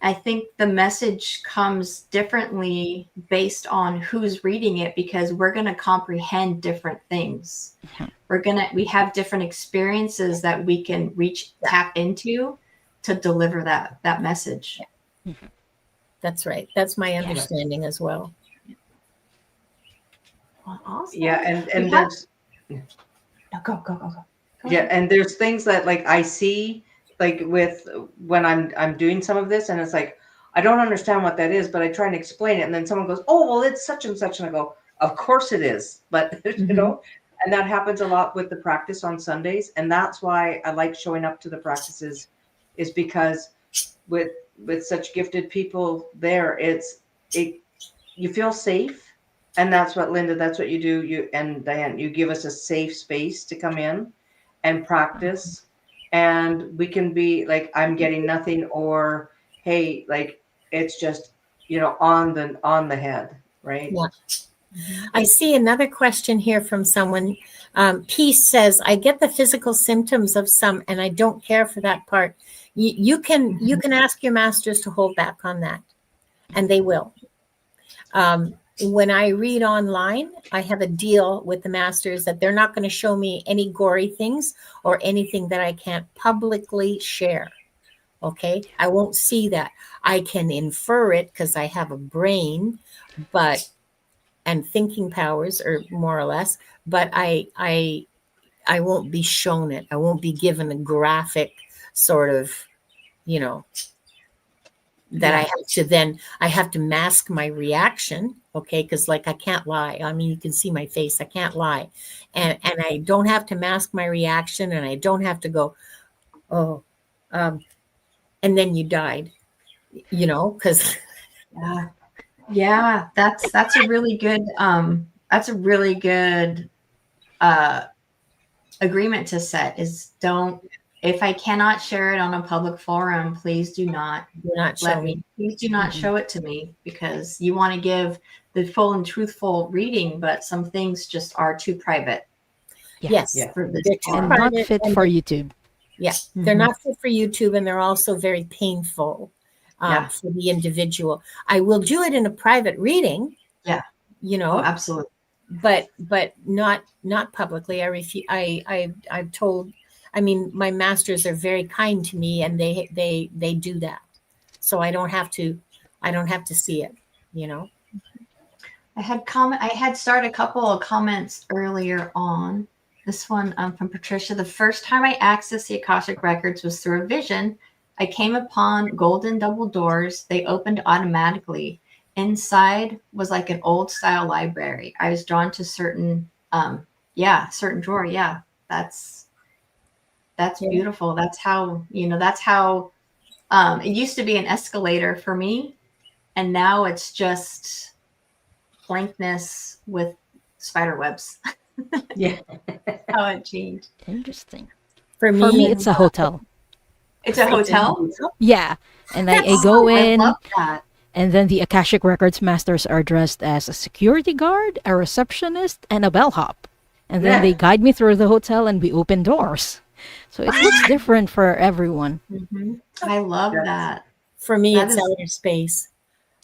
I think the message comes differently based on who's reading it, because we're going to comprehend different things. We have different experiences that we can tap into to deliver that message. That's right. That's my understanding as well. Well, awesome. Yeah, and there's go. Yeah, and there's things that like I see like with when I'm doing some of this, and it's like I don't understand what that is, but I try and explain it, and then someone goes, "Oh, well, it's such and such," and I go, "Of course it is," but you know, and that happens a lot with the practice on Sundays, and that's why I like showing up to the practices, is because with such gifted people there, you feel safe, and that's what Linda, that's what you do. You and Diane, you give us a safe space to come in and practice, and we can be like, I'm getting nothing, or hey, like it's just, you know, on the head, right? Yeah. I see another question here from someone. Peace says, I get the physical symptoms of some, and I don't care for that part. You can ask your masters to hold back on that, and they will. When I read online, I have a deal with the masters that they're not going to show me any gory things or anything that I can't publicly share. Okay, I won't see that. I can infer it because I have a brain, and thinking powers, or more or less, but I won't be shown it. I won't be given a graphic sort of, you know, that I have to mask my reaction. Okay. Cause like I can't lie. I mean, you can see my face. I can't lie. And I don't have to mask my reaction, and I don't have to go, oh, and then you died, you know, cause yeah, that's a really good agreement to set, is if I cannot share it on a public forum, please do not show me. Please do not show it to me, because you want to give the full and truthful reading, but some things just are too private. Yes. For this and not fit for YouTube. Yeah, they're not fit for YouTube, and they're also very painful for the individual. I will do it in a private reading. Yeah, you know, absolutely. But not publicly. I've told. I mean, my masters are very kind to me, and they do that, so I don't have to see it. You know. I had started a couple of comments earlier on. This one from Patricia. The first time I accessed the Akashic records was through a vision. I came upon golden double doors. They opened automatically. Inside was like an old style library. I was drawn to certain drawer. Yeah, that's beautiful. That's how, it used to be an escalator for me, and now it's just blankness with spider webs. Yeah. How it changed. Interesting. For me, it's a hotel. It's a hotel? Yeah. And I go in. I love that. And then the Akashic Records masters are dressed as a security guard, a receptionist, and a bellhop. And then they guide me through the hotel, and we open doors. So it looks different for everyone. Mm-hmm. I love that. For me, it's outer space.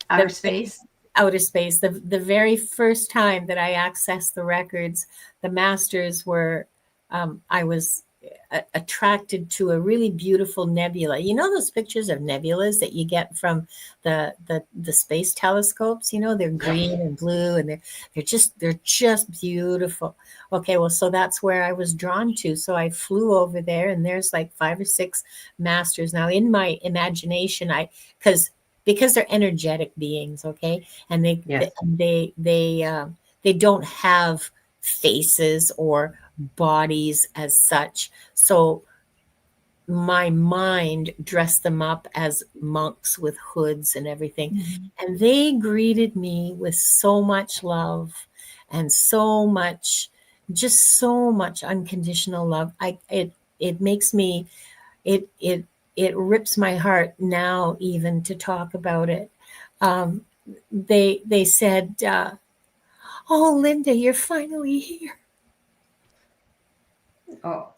Outer space? Outer space. The very first time that I accessed the records, the masters were, I was attracted to a really beautiful nebula. You know those pictures of nebulas that you get from the space telescopes? You know, they're green and blue, and they're just beautiful. Okay, well, so that's where I was drawn to. So I flew over there, and there's like 5 or 6 masters. Now in my imagination, because they're energetic beings, okay, and they don't have faces or bodies as such. So my mind dressed them up as monks with hoods and everything. Mm-hmm. And they greeted me with so much love and so much unconditional love. It makes me, it rips my heart now even to talk about it. They said, oh, Linda, you're finally here. Oh,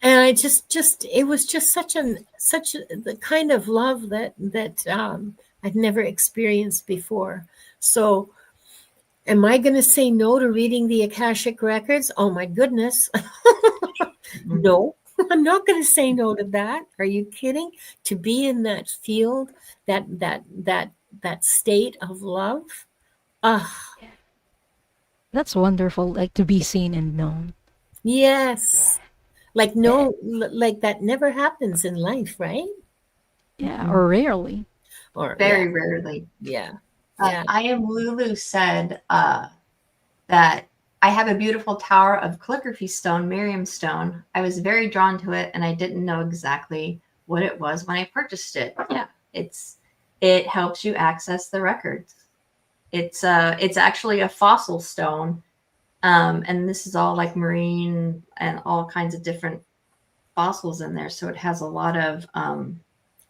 And I it was just the kind of love that I'd never experienced before. So am I going to say no to reading the Akashic records? Oh my goodness. No, I'm not going to say no to that. Are you kidding? To be in that field, that state of love. Ah, That's wonderful, like to be seen and known. yes. Like no, like that never happens in life, right? Yeah, or rarely. Or Very rarely. yeah. I Am Lulu said that I have a beautiful tower of calligraphy stone, Miriam stone. I was very drawn to it, and I didn't know exactly what it was when I purchased it. Yeah, it helps you access the records. It's actually a fossil stone, and this is all like marine and all kinds of different fossils in there. So it has a lot of.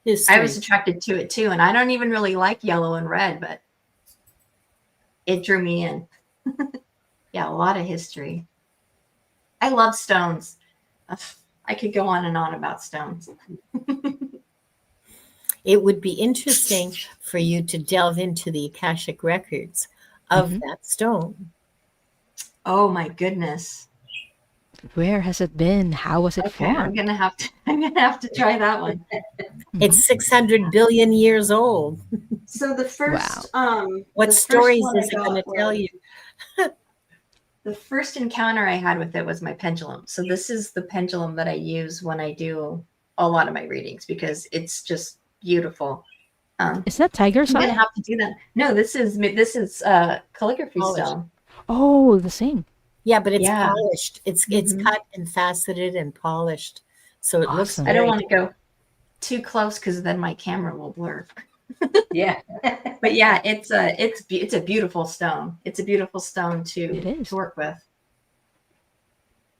History. I was attracted to it too, and I don't even really like yellow and red, but it drew me in. Yeah, a lot of history. I love stones. I could go on and on about stones. It would be interesting for you to delve into the Akashic records of that stone. Oh my goodness. Where has it been? How was it formed? I'm gonna have to try that one. It's 600 billion years old. So the first what stories is it going to tell you? The first encounter I had with it was my pendulum. So this is the pendulum that I use when I do a lot of my readings because it's just beautiful. Is that tiger's eye? I'm gonna have to do that. No, this is calligraphy stone. Oh, the same. Yeah, but it's polished. It's cut and faceted and polished, so it looks. I don't want to go too close because then my camera will blur. Yeah, but yeah, it's a beautiful stone. It's a beautiful stone to work with.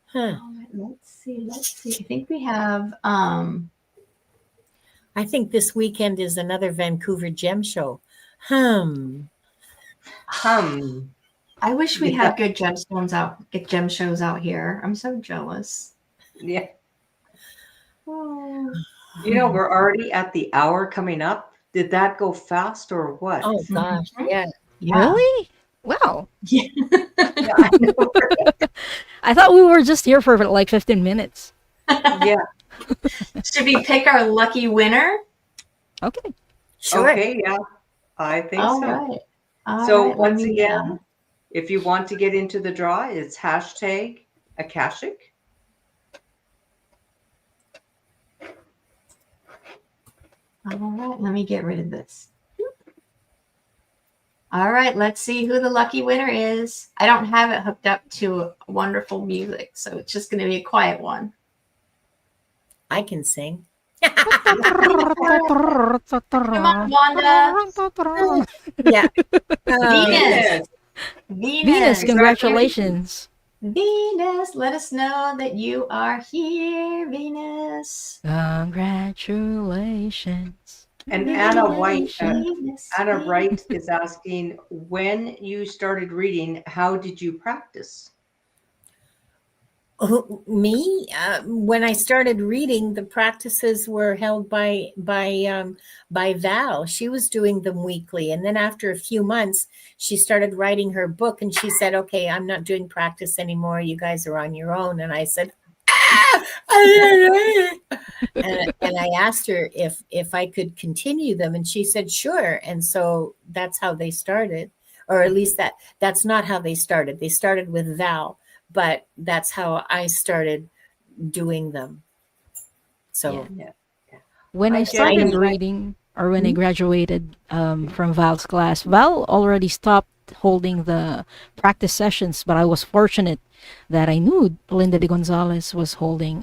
Huh. Let's see. I think we have. I think this weekend is another Vancouver gem show. I wish we had good gem shows out here. I'm so jealous. Yeah. You know, we're already at the hour coming up. Did that go fast or what? Oh gosh, yeah. Really? Wow. Yeah. I know. I thought we were just here for like 15 minutes. Yeah. Should we pick our lucky winner? Okay. Sure. Okay, yeah. I think All so. right. So once again, if you want to get into the draw, it's hashtag Akashic. All right, let me get rid of this. All right, let's see who the lucky winner is. I don't have it hooked up to wonderful music, so it's just going to be a quiet one. I can sing. Come on, Wanda. Yeah. Venus, congratulations. Venus, let us know that you are here, Venus. Congratulations. And Anna Wright is asking, when you started reading, how did you practice? Me, when I started reading, the practices were held by Val. She was doing them weekly, and then after a few months, she started writing her book, and she said, "Okay, I'm not doing practice anymore. You guys are on your own." And I said, and I asked her if I could continue them, and she said, "Sure." And so that's how they started, or at least that's not how they started. They started with Val. But that's how I started doing them. So when I started reading, or when I graduated from Val's class, Val already stopped holding the practice sessions, but I was fortunate that I knew Linda de Gonzalez was holding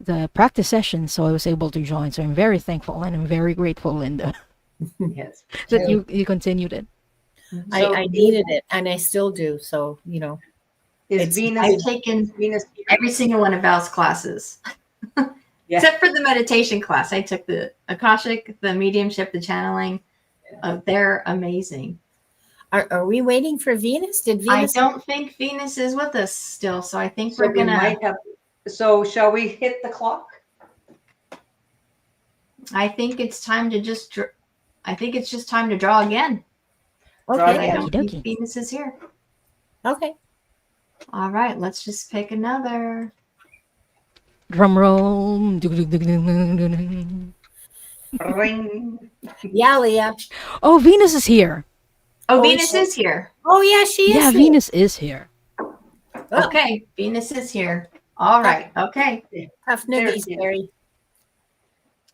the practice sessions, so I was able to join. So I'm very thankful, and I'm very grateful, Linda, Yes, that you continued it. I needed it, and I still do. So, you know. I've taken every single one of Val's classes, except for the meditation class. I took the Akashic, the mediumship, the channeling. They're amazing. Are we waiting for Venus? Did Venus? I don't think Venus is with us still, so I think we're gonna. So shall we hit the clock? I think it's time to just. I think it's just time to draw again. Draw Okay. I again. don't think Venus is here. Okay. All right, let's just pick another. Drum roll. Ring. Yeah, Leah. Oh, Venus is here. Oh, Oh, Venus so- is here. Oh, yeah, she is. Yeah, here. Venus is here. Oh, Okay, Venus is here. All right. Okay. tough There noogies, she is. Barry.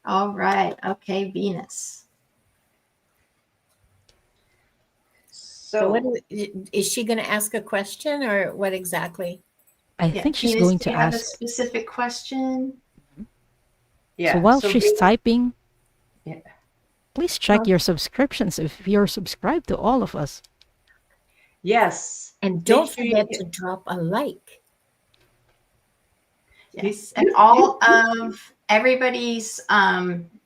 All right. Okay, Venus. So, So is she going to ask a question or what exactly? I Yeah, think she's Venus, going do to you have a ask. specific question? yeah. So while so she's Venus- typing, Yeah. please check your subscriptions if you're subscribed to all of us. Yes. And don't sure you forget get- to drop a like. Yes. And all of everybody's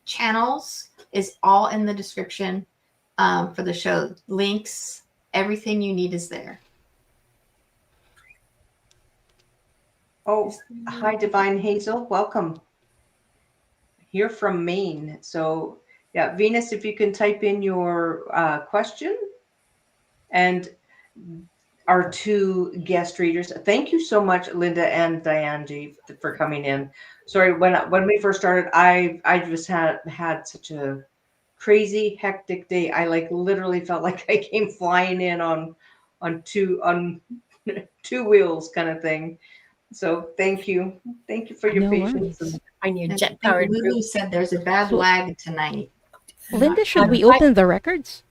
channels is all in the description for the show. Links, everything you need is there. Oh, hi, Divine Hazel. Welcome. Here from Maine. So, yeah, Venus, if you can type in your question, and our two guest readers. Thank you so much, Linda and Diane G, for coming in. Sorry, when we first started, I just had such a crazy hectic day. I like literally felt like I came flying in on two wheels kind of thing. So thank you for your No patience. worries. On your And I jet think powered Lulu said there's a bad So- lag tonight. Linda, should we I- open the records?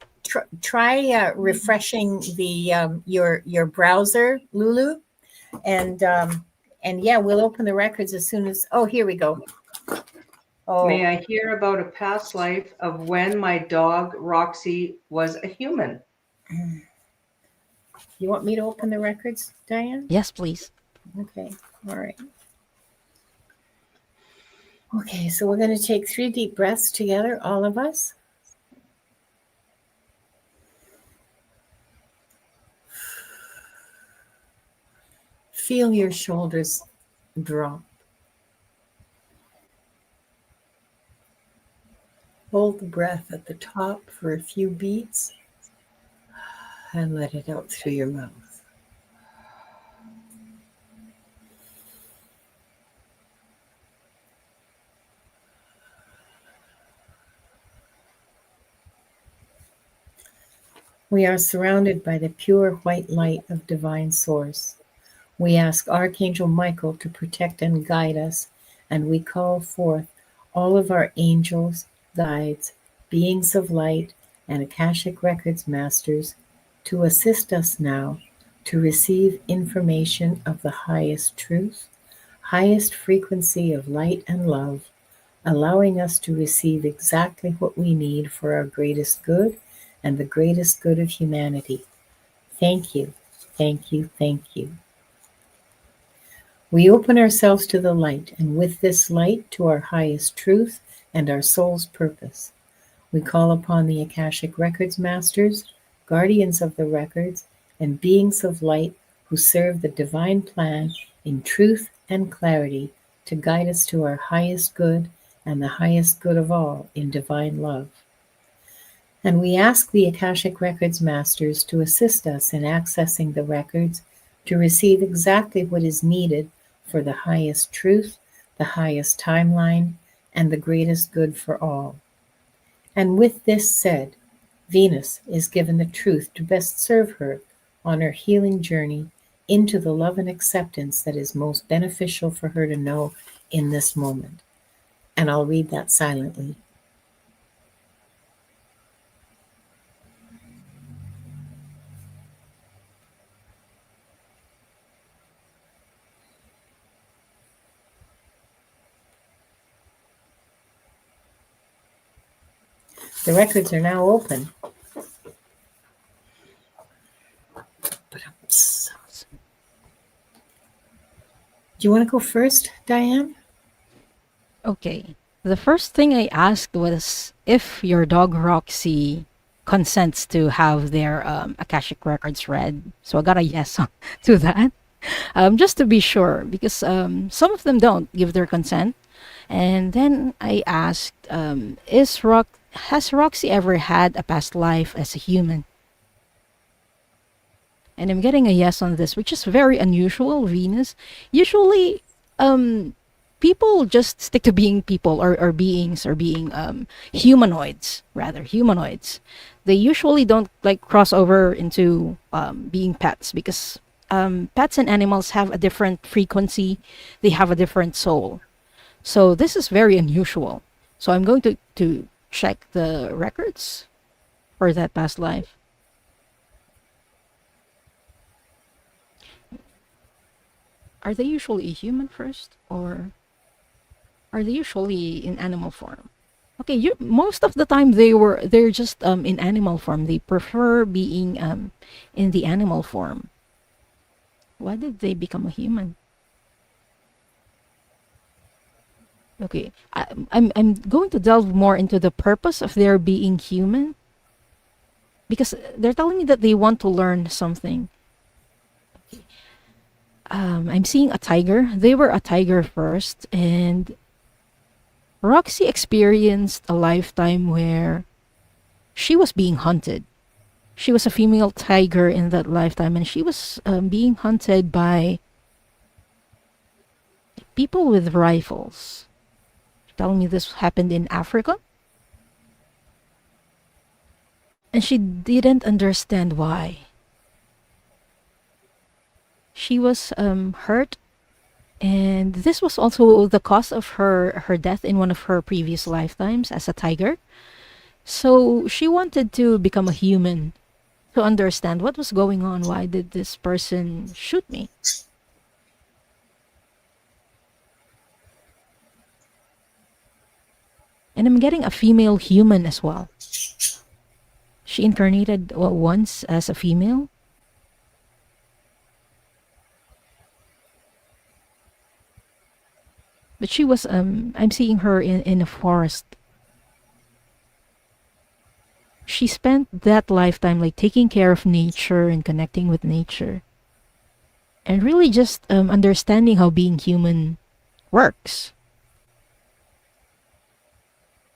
Try refreshing the your browser, Lulu, and yeah, we'll open the records as soon as. Oh, here we go. Oh, May I hear about a past life of when my dog Roxy was a human? you want me to open the records, Diane? Yes, please. Okay, all right. Okay, so we're going to take 3 deep breaths together, all of us. Feel your shoulders drop. Hold the breath at the top for a few beats and let it out through your mouth. We are surrounded by the pure white light of divine source. We ask Archangel Michael to protect and guide us, and we call forth all of our angels, guides, beings of light, and Akashic Records masters to assist us now to receive information of the highest truth, highest frequency of light and love, allowing us to receive exactly what we need for our greatest good and the greatest good of humanity. Thank you, thank you, thank you. We open ourselves to the light, and with this light to our highest truth and our soul's purpose. We call upon the Akashic Records masters, guardians of the records, and beings of light who serve the divine plan in truth and clarity to guide us to our highest good and the highest good of all in divine love. And we ask the Akashic Records masters to assist us in accessing the records to receive exactly what is needed for the highest truth, the highest timeline, and the greatest good for all. And with this said, Venus is given the truth to best serve her on her healing journey into the love and acceptance that is most beneficial for her to know in this moment. And I'll read that silently. The records are now open. Do you want to go first, Diane? Okay. The first thing I asked was if your dog Roxy consents to have their Akashic records read. So I got a yes to that. just to be sure, because some of them don't give their consent. And then I asked, has Roxy ever had a past life as a human? And I'm getting a yes on this, which is very unusual, Venus. Usually, um, people just stick to being people, or beings, or being humanoids, rather, humanoids. They usually don't like cross over into being pets, because pets and animals have a different frequency, they have a different soul. So this is very unusual. So I'm going to check the records for that past life. Are they usually a human first, or are they usually in animal form? Okay, most of the time they're just in animal form. They prefer being in the animal form. Why did they become a human? Okay, I'm going to delve more into the purpose of their being human, because they're telling me that they want to learn something. I'm seeing a tiger. They were a tiger first, and Roxy experienced a lifetime where she was being hunted. She was a female tiger in that lifetime, and she was being hunted by people with rifles. Telling me this happened in Africa, and she didn't understand why. She was hurt, and this was also the cause of her death in one of her previous lifetimes as a tiger. So she wanted to become a human to understand what was going on. Why did this person shoot me? And I'm getting a female human as well. She incarnated once as a female. But she was, I'm seeing her in a forest. She spent that lifetime like taking care of nature and connecting with nature. And really just understanding how being human works.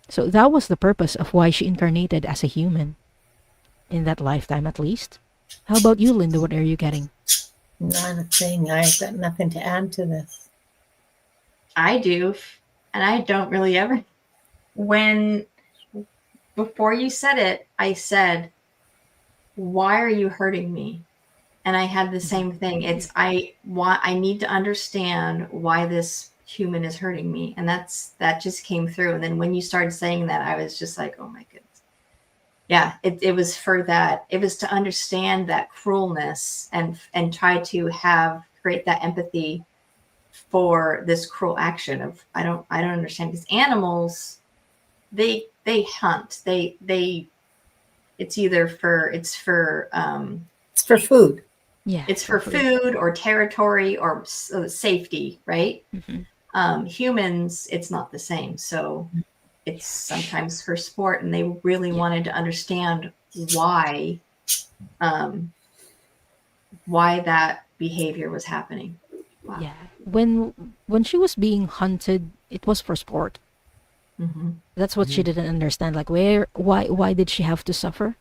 So that was the purpose of why she incarnated as a human. In that lifetime, at least. How about you, Linda? What are you getting? Not a thing. I've got nothing to add to this. I do, and I don't really ever. Before you said it, I said, "Why are you hurting me?" And I had the same thing. I need to understand why this human is hurting me, and that just came through. And then when you started saying that, I was just like, "Oh my goodness." Yeah, it was for that. It was to understand that cruelness and try to create that empathy for this cruel action of I don't understand, because animals, they hunt. They it's either for It's for food. Yeah. it's for food or territory or safety, right? Humans, it's not the same. So it's sometimes for sport, and they really wanted to understand why that behavior was happening. Wow. Yeah. When she was being hunted, it was for sport. That's what she didn't understand. Like, why did she have to suffer?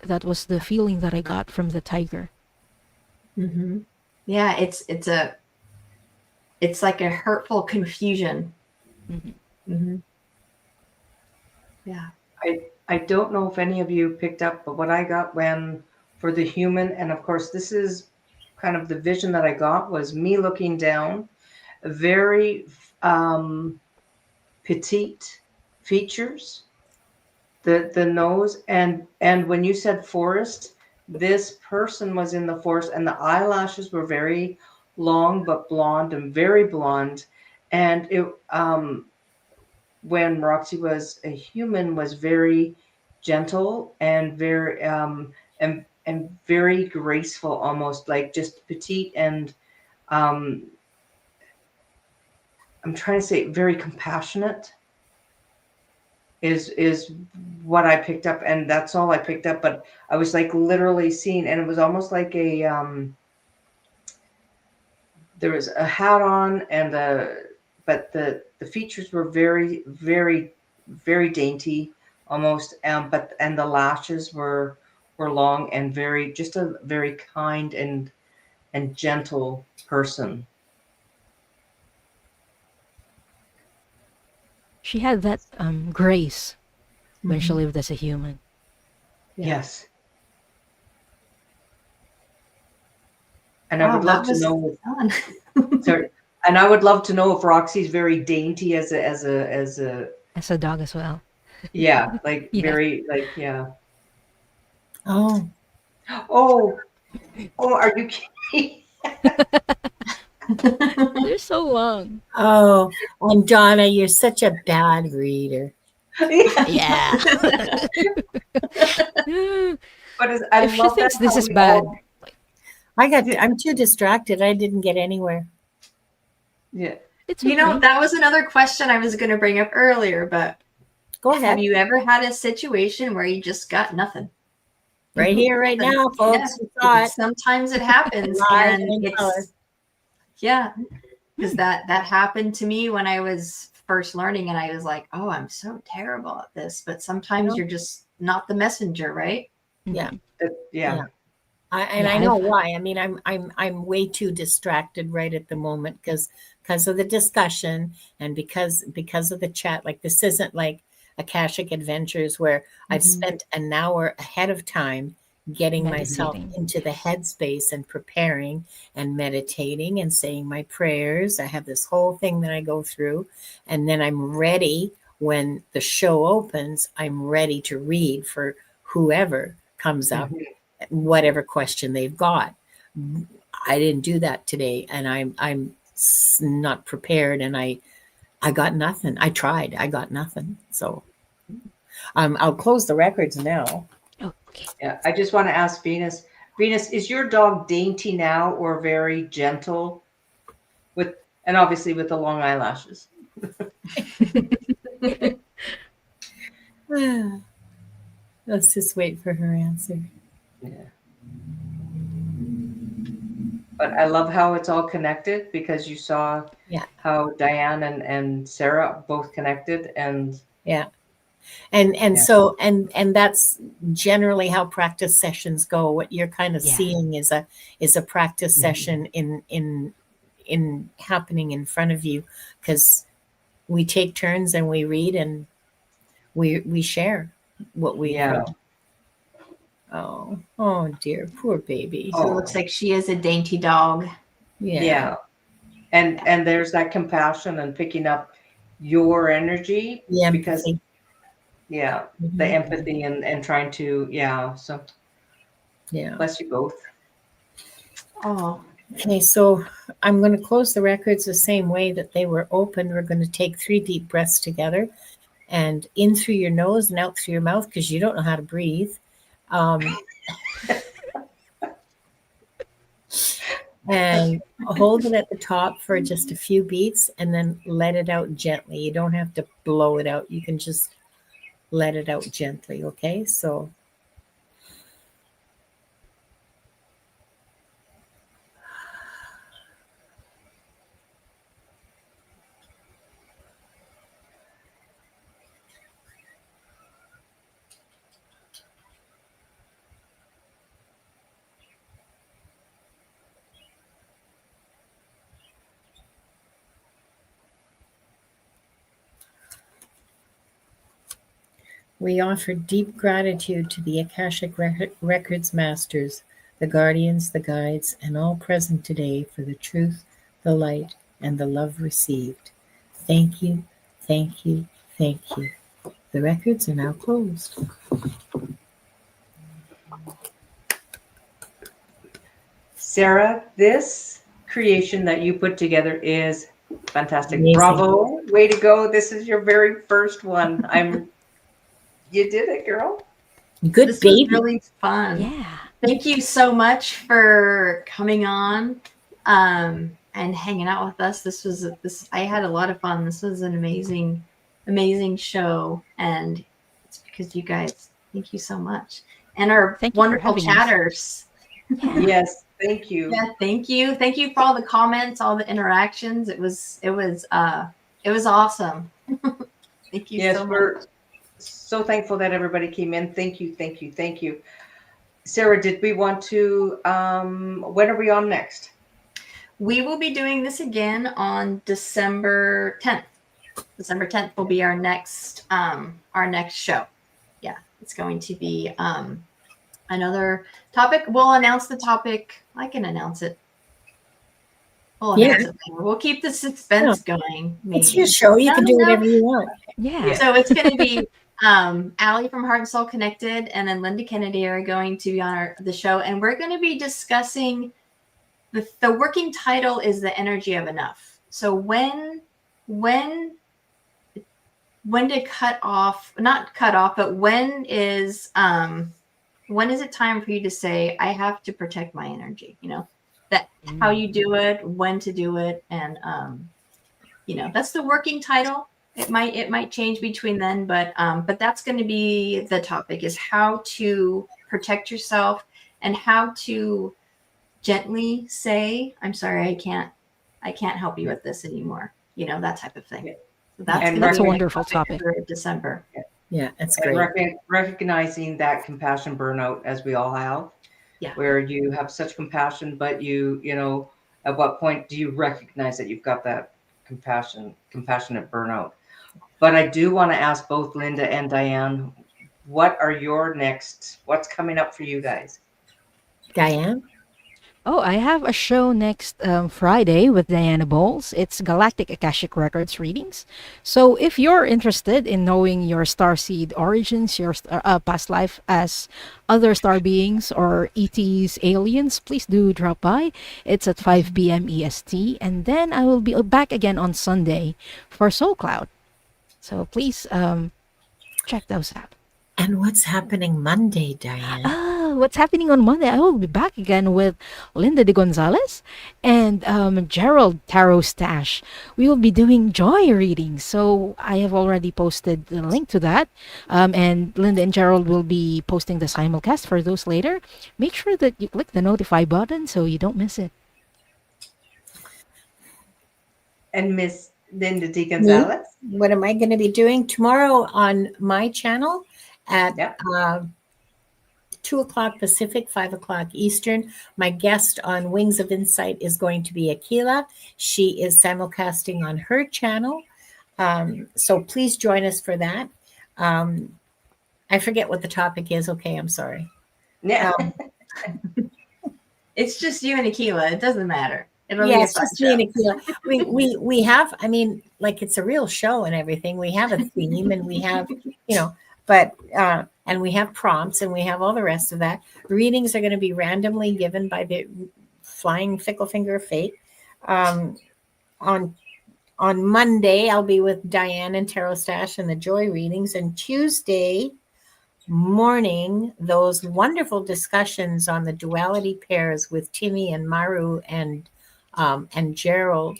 That was the feeling that I got from the tiger. Yeah, it's like a hurtful confusion. Yeah. I don't know if any of you picked up, but what I got for the human, and of course this is kind of the vision that I got, was me looking down, very petite features, the nose, and when you said forest, this person was in the forest, and the eyelashes were very long but blonde, and very blonde, and it when Roxy was a human, was very gentle and very and very graceful, almost like just petite, and um I'm trying to say very compassionate is what I picked up, and that's all I picked up. But I was like literally seeing, and it was almost like there was a hat on, and but the features were very, very, very dainty, almost. But the lashes were long and just a very kind and gentle person. She had that grace when she Mhm. lived as a human. Yeah. Yes. And I Wow, would that love to was know. fun. Sorry, and I would love to know if Roxy's very dainty as a As a dog as well. yeah, like Yes. very like yeah. Oh, Oh, are you kidding? They're so long. oh, and Donna, you're such a bad reader. Yeah. I If she love that thinks this how is we bad, all I'm too distracted. I didn't get anywhere. yeah. it's You know, okay. that was another question I was going to bring up earlier, but Go have ahead. you ever had a situation where you just got nothing? Right here, right now, folks. Yeah. You saw it. Sometimes it happens, Live and and in color. it's yeah, because that happened to me when I was first learning, and I was like, oh, I'm so terrible at this. But sometimes you're just not the messenger, right? Yeah. Yeah. I know why. I mean, I'm way too distracted right at the moment because of the discussion and because of the chat. Like this isn't like Akashic Adventures where I've spent an hour ahead of time getting myself Meditating. into the headspace and preparing and meditating and saying my prayers. I have this whole thing that I go through, and then I'm ready when the show opens. I'm ready to read for whoever comes up, whatever question they've got. I didn't do that today, and I'm not prepared, and I got nothing. I tried, I got nothing. So I'll close the records now. Okay. Yeah. I just want to ask Venus. Venus, is your dog dainty now or very gentle and obviously with the long eyelashes? Let's just wait for her answer. Yeah. But I love how it's all connected because you saw how Diane and Sara both connected and so that's generally how practice sessions go. What you're kind of seeing is a practice session in happening in front of you, because we take turns and we read and we share what we've read. Oh dear, poor baby. So it looks like she is a dainty dog. Yeah. And there's that compassion and picking up your energy because the empathy and trying to so bless you both. Oh, okay, so I'm going to close the records the same way that they were open. We're going to take 3 deep breaths together, and in through your nose and out through your mouth, because you don't know how to breathe. And hold it at the top for just a few beats and then let it out gently. You don't have to blow it out. You can just let it out gently. Okay, so we offer deep gratitude to the Akashic Records Masters, the guardians, the guides, and all present today for the truth, the light, and the love received. Thank you, thank you, thank you. The records are now closed. Sara, this creation that you put together is fantastic. Amazing. Bravo. Way to go. This is your very first one. You did it, girl. Good this baby. was really fun. Yeah. Thank you so much for coming on and hanging out with us. I had a lot of fun. This was an amazing show, and it's because you guys. Thank you so much, and our wonderful chatters. Yes, Thank you. Yeah, thank you. Thank you for all the comments, all the interactions. It was awesome. Thank you Yes, so much. we're so thankful that everybody came in. Thank you, thank you, thank you. Sarah, did we want to, when are we on next? We will be doing this again on December 10th. December 10th will be our next show. Yeah, it's going to be another topic. We'll announce the topic. I can announce it. We'll announce it later. We'll keep the suspense going. Maybe. It's your show. You can do whatever you want. Yeah. So it's going to be Allie from Heart and Soul Connected and then Linda Kennedy are going to be on the show. And we're going to be discussing the working title is The Energy of Enough. So when to cut off, not cut off, but when is it time for you to say, I have to protect my energy, that how you do it, when to do it. And, that's the working title. It might change between then, but that's going to be the topic, is how to protect yourself and how to gently say, I'm sorry, I can't help you with this anymore. that type of thing. So that's a wonderful topic for December. Yeah, that's great. Recognizing that compassion burnout, as we all have, where you have such compassion, but you at what point do you recognize that you've got that compassionate burnout? But I do want to ask both Linda and Diane, what's coming up for you guys? Diane? Oh, I have a show next Friday with Diana Bowles. It's Galactic Akashic Records readings. So if you're interested in knowing your starseed origins, your past life as other star beings or ETs, aliens, please do drop by. It's at 5 p.m. EST. And then I will be back again on Sunday for Soul Cloud. So please check those out. And what's happening Monday, Diane? What's happening on Monday? I will be back again with Linda de Gonzalez and Gerald Tarot Stash. We will be doing joy readings. So I have already posted the link to that. And Linda and Gerald will be posting the simulcast for those later. Make sure that you click the notify button so you don't miss it. And Miss Linda de Gonzalez? What am I going to be doing tomorrow on my channel at 2 o'clock Pacific, 5 o'clock Eastern? My guest on Wings of Insight is going to be Akila. She is simulcasting on her channel. So please join us for that. I forget what the topic is. Okay, I'm sorry. Yeah. It's just you and Akila. It doesn't matter. It's just me and Akila. We have, it's a real show and everything. We have a theme and we have, but and we have prompts and we have all the rest of that. Readings are going to be randomly given by the flying fickle finger of fate. On Monday, I'll be with Diane and Tarot Stash and the joy readings, and Tuesday morning, those wonderful discussions on the duality pairs with Timmy and Maru and Gerald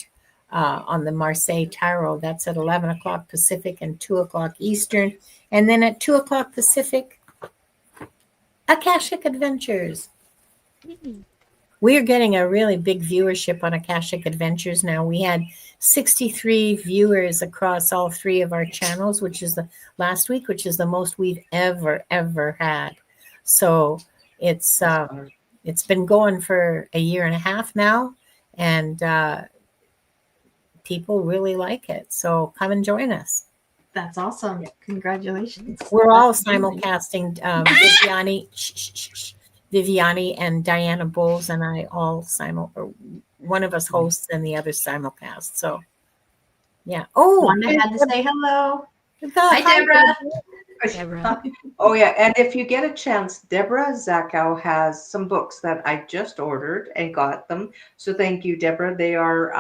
on the Marseille Tarot. That's at 11 o'clock Pacific and 2 o'clock Eastern. And then at 2 o'clock Pacific, Akashic Adventures. We're getting a really big viewership on Akashic Adventures now. We had 63 viewers across all three of our channels, which is the last week, which is the most we've ever had. So it's been going for a year and a half now, and people really like it. So come and join us. That's awesome. Congratulations. We're all simulcasting. Viviani and Diana Bowles and I all one of us hosts and the other simulcast. So, yeah. Oh, Wanda had to say hello. Hi, Deborah. Oh, yeah. And if you get a chance, Deborah Zakow has some books that I just ordered and got them. So thank you, Deborah. They are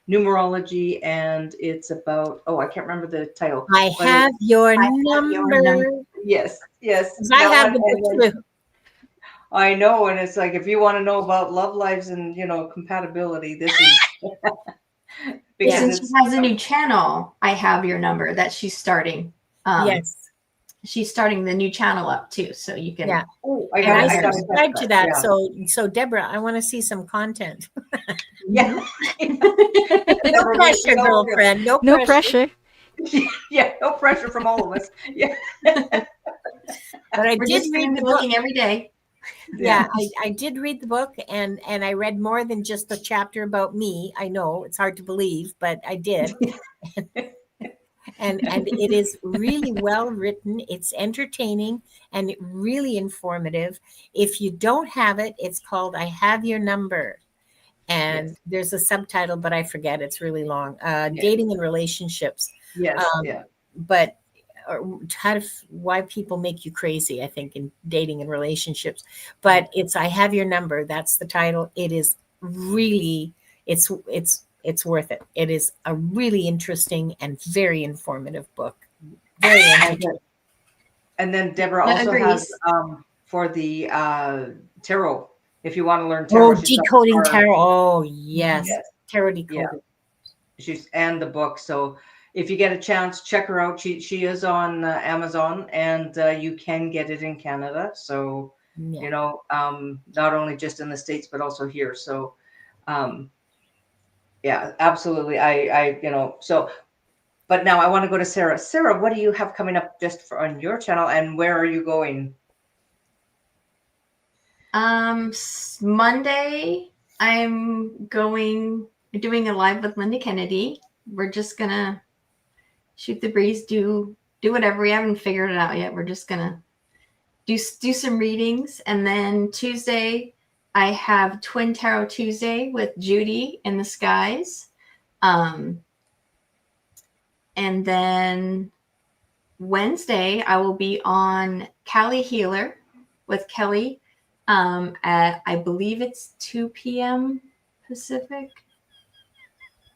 numerology, and it's about, I can't remember the title. I have your number. Yes. I have the book too. I know, and it's like, if you want to know about love lives and compatibility, this is because since she has a new channel, I have your number that she's starting. Yes. she's starting the new channel up too, so you can. Yeah. Oh, And I I got subscribe to that. Yeah. So Deborah, I want to see some content. Yeah. No pressure, girlfriend. No pressure. Yeah, no pressure from all of us. Yeah. But I We're did just read the looking book every day. Yeah, I did read the book, and I read more than just the chapter about me. I know it's hard to believe, but I did. and it is really well written. It's entertaining and really informative. If you don't have it, it's called I Have Your Number. And there's a subtitle, but I forget. It's really long. Dating and relationships. Yes. But why people make you crazy, I think, in dating and relationships. But it's I Have Your Number. That's the title. It is really, it's worth it. It is a really interesting and very informative book. Very entertaining. And then Deborah also has for the tarot. If you want to learn tarot, decoding tarot. Oh yes, tarot decoding. She's and the book. So if you get a chance, check her out. She is on Amazon, and you can get it in Canada. So you know, not only just in the States but also here. So yeah, absolutely. I you know, so. But now I want to go to Sara. Sara, what do you have coming up just on your channel, and where are you going? Monday, I'm doing a live with Linda Kennedy. We're just gonna shoot the breeze, do whatever. We haven't figured it out yet. We're just gonna do some readings, and then Tuesday, I have Twin Tarot Tuesday with Judy in the Skies. And then Wednesday, I will be on Cali Healer with Kelly at, I believe it's 2 p.m. Pacific.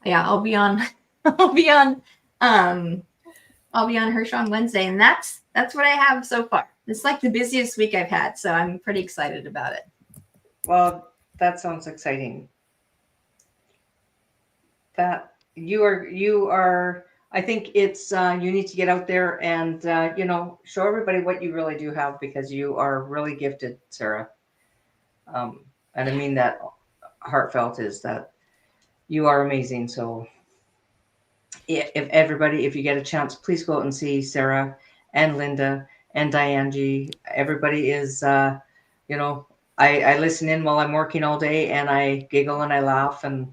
Yeah, I'll be on her show on Wednesday, and that's what I have so far. It's like the busiest week I've had, so I'm pretty excited about it. Well, that sounds exciting. That you are I think it's you need to get out there and you know, show everybody what you really do have, because you are really gifted, Sara. And I mean that heartfelt, is that you are amazing. So if you get a chance, please go out and see Sara and Linda and Diane. Everybody is you know, I listen in while I'm working all day, and I giggle and I laugh, and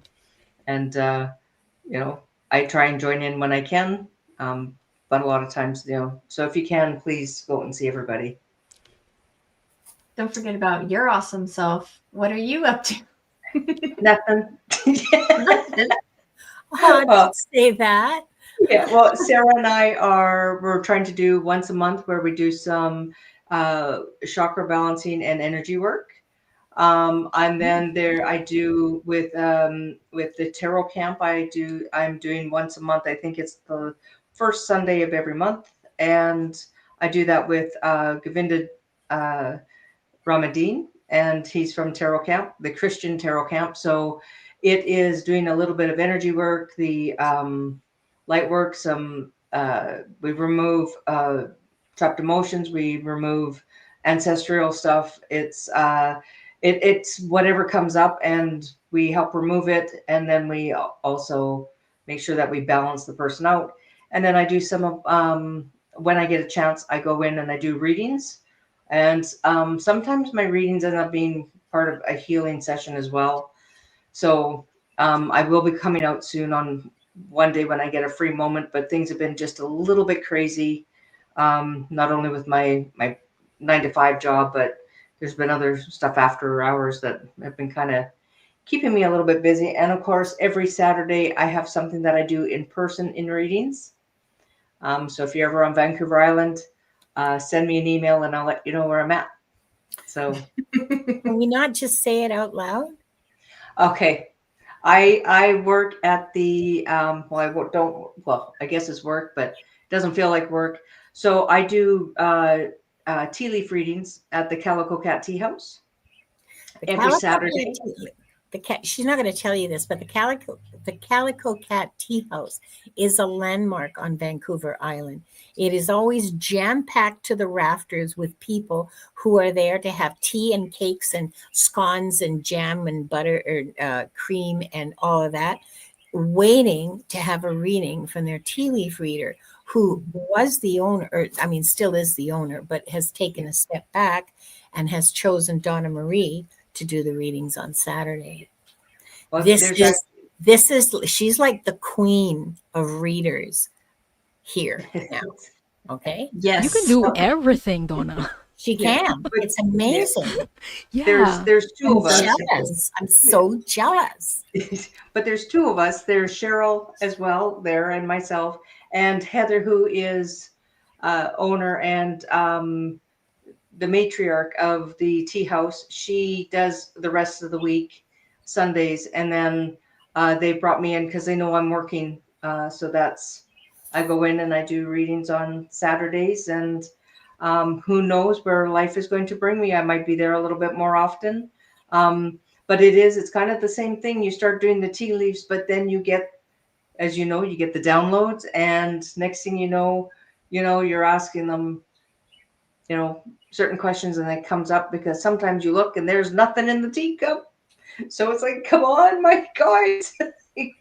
you know, I try and join in when I can, but a lot of times, you know, so if you can, please go out and see everybody. Don't forget about your awesome self. What are you up to? Nothing. Oh, don't say that. Yeah, well, Sara and we're trying to do once a month where we do some chakra balancing and energy work. And then I do with the tarot camp, I'm doing once a month. I think it's the first Sunday of every month. And I do that with Govinda Ramadeen, and he's from Tarot Camp, the Christian Tarot Camp. So it is doing a little bit of energy work, the light work, we remove trapped emotions, we remove ancestral stuff. It's whatever comes up, and we help remove it, and then we also make sure that we balance the person out. And then I do some of when I get a chance, I go in and I do readings, and sometimes my readings end up being part of a healing session as well. So I will be coming out soon on one day when I get a free moment, but things have been just a little bit crazy, not only with my 9-to-5 job, but there's been other stuff after hours that have been kind of keeping me a little bit busy. And of course, every Saturday I have something that I do in person in readings. So if you're ever on Vancouver Island, send me an email and I'll let you know where I'm at. So can we not just say it out loud? Okay. I work at the I guess it's work, but it doesn't feel like work. So I do tea leaf readings at the Calico Cat Tea House every Saturday. the cat, she's not going to tell you this, but the Calico Cat Tea House is a landmark on Vancouver Island. It is always jam-packed to the rafters with people who are there to have tea and cakes and scones and jam and butter or cream and all of that, waiting to have a reading from their tea leaf reader, who was the owner, or I mean, still is the owner, but has taken a step back and has chosen Donna Marie to do the readings on Saturday. Well, She's like the queen of readers here now. Okay. Yes. You can do everything, Donna. She can. It's amazing. Yeah. There's two of us. Jealous. I'm so jealous. But there's two of us. There's Cheryl as well there, and myself, and Heather, who is owner and the matriarch of the tea house. She does the rest of the week, Sundays, and then they brought me in because they know I'm working. So I go in and I do readings on Saturdays, and who knows where life is going to bring me. I might be there a little bit more often. But it's kind of the same thing. You start doing the tea leaves, but then you get, as you know, you get the downloads, and next thing you know, you're asking them, certain questions, and it comes up because sometimes you look and there's nothing in the teacup. So it's like, come on, my guys,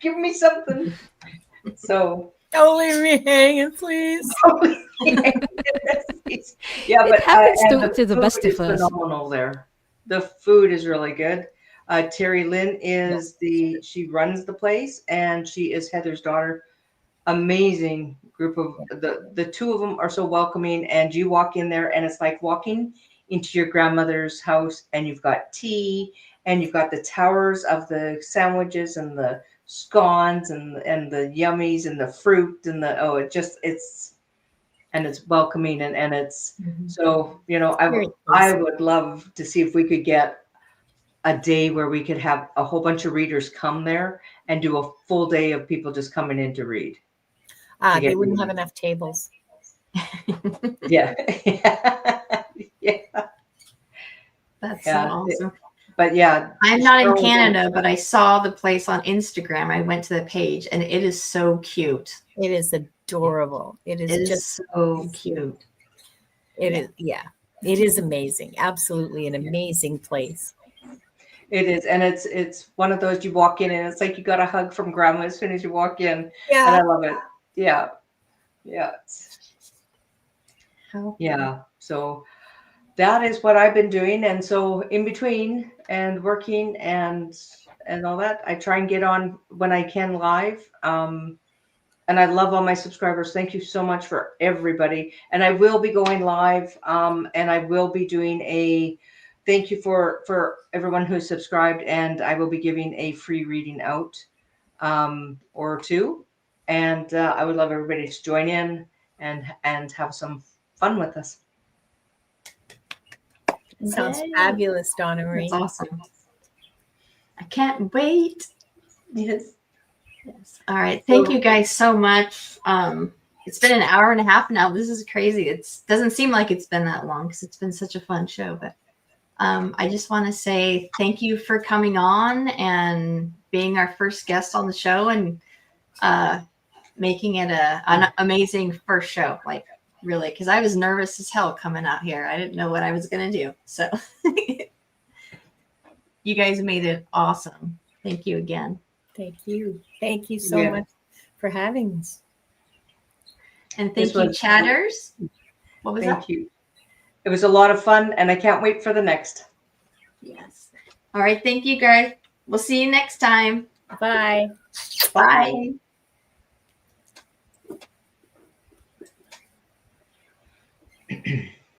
give me something. So don't leave me hanging, please. Yeah, it but happens to the food best is of us. phenomenal there. The food is really good. Terry Lynn she runs the place, and she is Heather's daughter. Amazing group of the two of them are so welcoming, and you walk in there and it's like walking into your grandmother's house, and you've got tea, and you've got the towers of the sandwiches and the scones and the yummies and the fruit and it's welcoming, and it's so I would love to see if we could get a day where we could have a whole bunch of readers come there and do a full day of people just coming in to read. They wouldn't have enough tables. Yeah. Yeah. That's so awesome. But yeah. I'm not in Canada, but I saw the place on Instagram. I went to the page, and it is so cute. It is adorable. It is just so cute. It is, yeah. It is amazing. Absolutely an amazing place. It is, and it's one of those you walk in and it's like you got a hug from grandma as soon as you walk in. Yeah. And I love it. Yeah. Yeah. Yeah. So that is what I've been doing. And so in between and working and all that, I try and get on when I can live. And I love all my subscribers. Thank you so much for everybody. And I will be going live, and I will be doing a thank you for everyone who's subscribed, and I will be giving a free reading out or two. And I would love everybody to join in and have some fun with us. Sounds fabulous, Donna Marie. That's awesome. I can't wait. Yes. All right. Thank you guys so much. It's been an hour and a half now. This is crazy. It doesn't seem like it's been that long because it's been such a fun show. But I just want to say thank you for coming on and being our first guest on the show and making it an amazing first show. Like, really, because I was nervous as hell coming out here. I didn't know what I was going to do. So you guys made it awesome. Thank you again. Thank you. Thank you so much for having us. And thank you, chatters. What was that? Thank you. It was a lot of fun, and I can't wait for the next. Yes. All right. Thank you, guys. We'll see you next time. Bye. Bye. Bye.